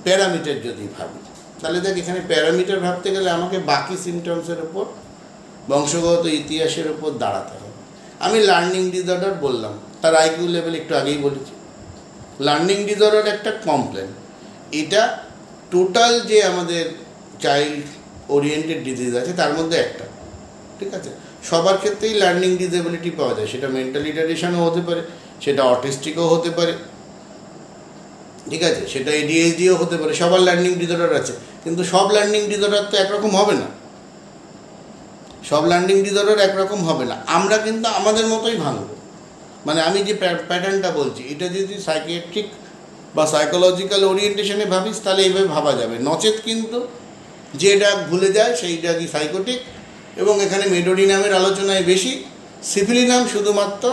প্যারামিটার যদি ভাবি, তাহলে দেখ এখানে প্যারামিটার ভাবতে গেলে আমাকে বাকি সিমটমসের ওপর, বংশগত ইতিহাসের ওপর দাঁড়াতে হবে। আমি লার্নিং ডিসঅর্ডার বললাম, তার আইকিউ লেভেল একটু আগেই বলেছি। লার্নিং ডিসঅর্ডার একটা কমপ্লেন, এটা টোটাল যে আমাদের চাইল্ড ওরিয়েন্টেড ডিজিজ আছে তার মধ্যে একটা। ঠিক আছে, সবার ক্ষেত্রেই লার্নিং ডিসএবিলিটি পাওয়া যায়, সেটা মেন্টাল রিটার্ডেশনও হতে পারে, সেটা অটিস্টিকও হতে পারে, ঠিক আছে, সেটা ADHDও হতে পারে, সবার লার্নিং ডিসঅর্ডার আছে। কিন্তু সব লার্নিং ডিসঅর্ডার তো একরকম হবে না, সব লার্নিং ডিসঅর্ডার একরকম হবে না। আমরা কিন্তু আমাদের মতোই ভাঙব। মানে আমি যে প্যাটার্নটা বলছি, এটা যদি সাইকিয়াট্রিক বা সাইকোলজিক্যাল ওরিয়েন্টেশনে ভাবিস তাহলে এইভাবে ভাবা যাবে, নচেত কিন্তু যে ডাক ভুলে যায় সেই ডাকই সাইকোটিক। এবং এখানে মেডোরিনামের আলোচনায় বেশি, সিফিলিনাম শুধুমাত্র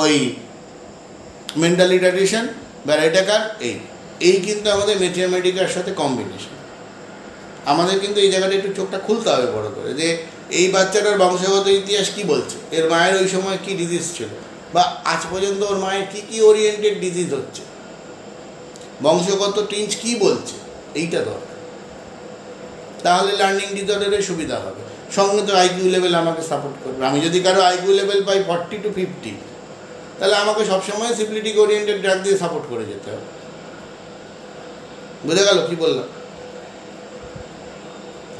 ওই মেন্টাল রিটার্ডেশন বা রেটাকার, এই কিন্তু আমাদের মেডিকার সাথে কম্বিনেশন। আমাদের কিন্তু এই জায়গাটা একটু চোখটা খুলতে হবে বড় করে, যে এই বাচ্চাটার বংশগত ইতিহাস কি বলছে, এর মায়ের ওই সময় কি ডিজিজ ছিল, বা আজ পর্যন্ত ওর মায়ের কী কী ওরিয়েন্টেড ডিজিজ হচ্ছে, বংশগত টিঞ্জ কি বলছে, এইটা দরকার। তাহলে লার্নিং ডিসঅর্ডারের সুবিধা হবে। সঙ্গে তো আইকিউ লেভেল আমাকে সাপোর্ট করবে। আমি যদি কারো আইকিউ লেভেল পাই 40 to 50, তাহলে আমাকে সবসময় সিফিলিটিক ওরিয়েন্টেড ড্রাগ দিয়ে সাপোর্ট করে যেতে হবে। বুঝে গেল কি বললাম?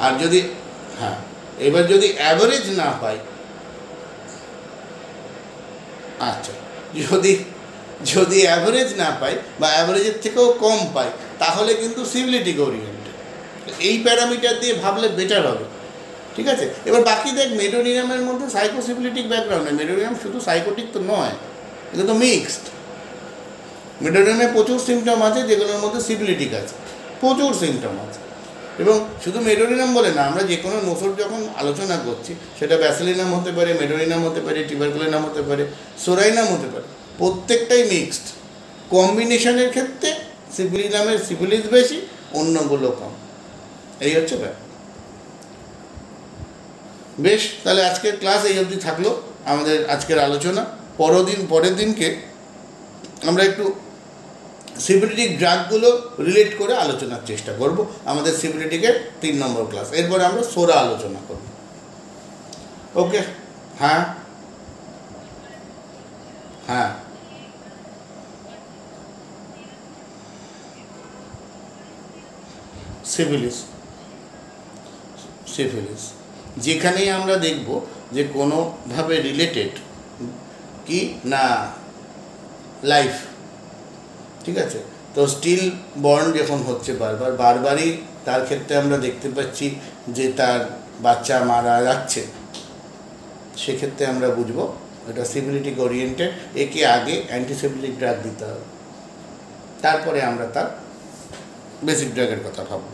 আর যদি এবার যদি অ্যাভারেজ না পাই, আচ্ছা, যদি অ্যাভারেজ না পাই বা অ্যাভারেজের থেকেও কম পাই, তাহলে কিন্তু সিফিলিটিক ওরিয়েন্টেড। এই প্যারামিটার দিয়ে ভাবলে বেটার হবে। ঠিক আছে, এবার বাকি দেখ, মেডোরিনামের মধ্যে সাইকোসিফিলিটিক ব্যাকগ্রাউন্ড নেই। মেডোরিনাম শুধু সাইকোটিক তো নয়, এটা তো মিক্সড। মেডোরিনামে প্রচুর সিমটম আছে যেগুলোর মধ্যে সিফিলিটিক আছে, প্রচুর সিমটম আছে। এবং শুধু মেডোরিনাম বলে না, আমরা যে কোনো নোসর যখন আলোচনা করছি, সেটা ব্যাসিলিনাম হতে পারে, মেডোরিনাম হতে পারে, টিউবারকুলিনাম হতে পারে, সোরাইনাম হতে পারে, প্রত্যেকটাই মিক্সড। কম্বিনেশনের ক্ষেত্রে সিফিলিনামের সিফিলিস বেশি, অন্যগুলো কম। এই হচ্ছে ব্যাপার। বেশ, তাহলে আজকের ক্লাস এই অবধি থাকলো আমাদের আজকের আলোচনা। পরের দিনকে আমরা একটু সিফিলিটিক ড্রাগগুলো রিলেট করে আলোচনার চেষ্টা করব, আমাদের সিফিলিটিকের 3 নম্বর ক্লাস। এরপরে আমরা সোরা আলোচনা করব। ওকে, হ্যাঁ সিফিলিস যেখানেই আমরা দেখব যে কোনোভাবে রিলেটেড কি না লাইফ, ঠিক আছে, তো স্টিল বর্ন যখন হচ্ছে বারবারই তার ক্ষেত্রে আমরা দেখতে পাচ্ছি যে তার বাচ্চা মারা যাচ্ছে, সেক্ষেত্রে আমরা বুঝবো এটা সিফিলিটিক ওরিয়েন্টেড। একে আগে অ্যান্টিসিফিলিটিক ড্রাগ দিতে হবে, তারপরে আমরা তার বেসিক ড্রাগের কথা ভাবব।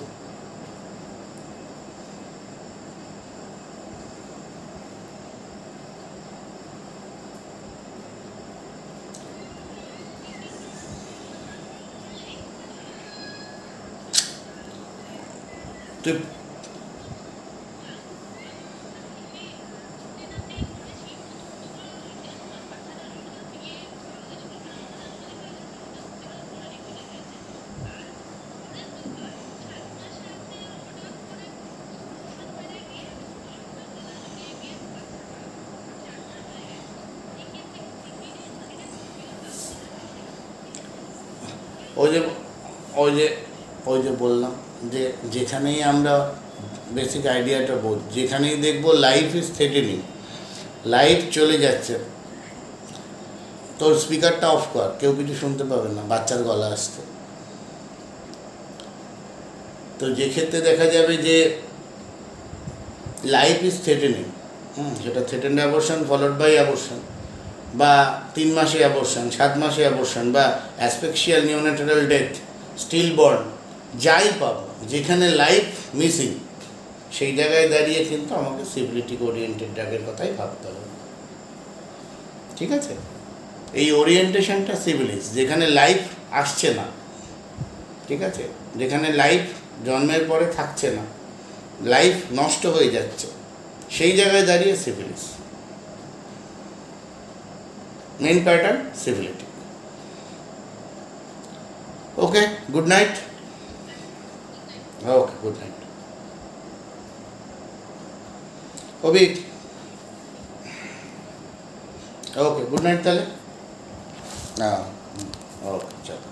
ওই যে ওই যে ওই যে বললাম যে যেখানেই আমরা বেসিক আইডিয়াটা বলি, যেখানেই দেখবো লাইফ ইজ থ্রেটেনিং, লাইফ চলে যাচ্ছে, তোর স্পিকারটা অফ কর, কেউ কিছু শুনতে পাবে না, বাচ্চার গলা আসছে। তো যে ক্ষেত্রে দেখা যাবে যে লাইফ ইজ থ্রেটেনিং, সেটা threatened abortion followed by abortion, বা 3 মাসে অ্যাবর্শন, 7 মাসে অ্যাবর্শন, বা asphyxial neonatal death, stillborn, যাই পাবো, যেখানে লাইফ মিসিং, সেই জায়গায় দাঁড়িয়ে কিন্তু আমাকে সিভিলিটিক ওরিয়েন্টেড ড্রাগের কথাই ভাবতে হবে। ঠিক আছে, এই ওরিয়েন্টেশনটা সিভিলিস, যেখানে লাইফ আসছে না, ঠিক আছে, যেখানে লাইফ জন্মের পরে থাকছে না, লাইফ নষ্ট হয়ে যাচ্ছে, সেই জায়গায় দাঁড়িয়ে syphilis. Main pattern syphilitic. Okay, good night. Okay, good night. Abhik, okay, good night তাহলে। হ্যাঁ, ওকে, চলো।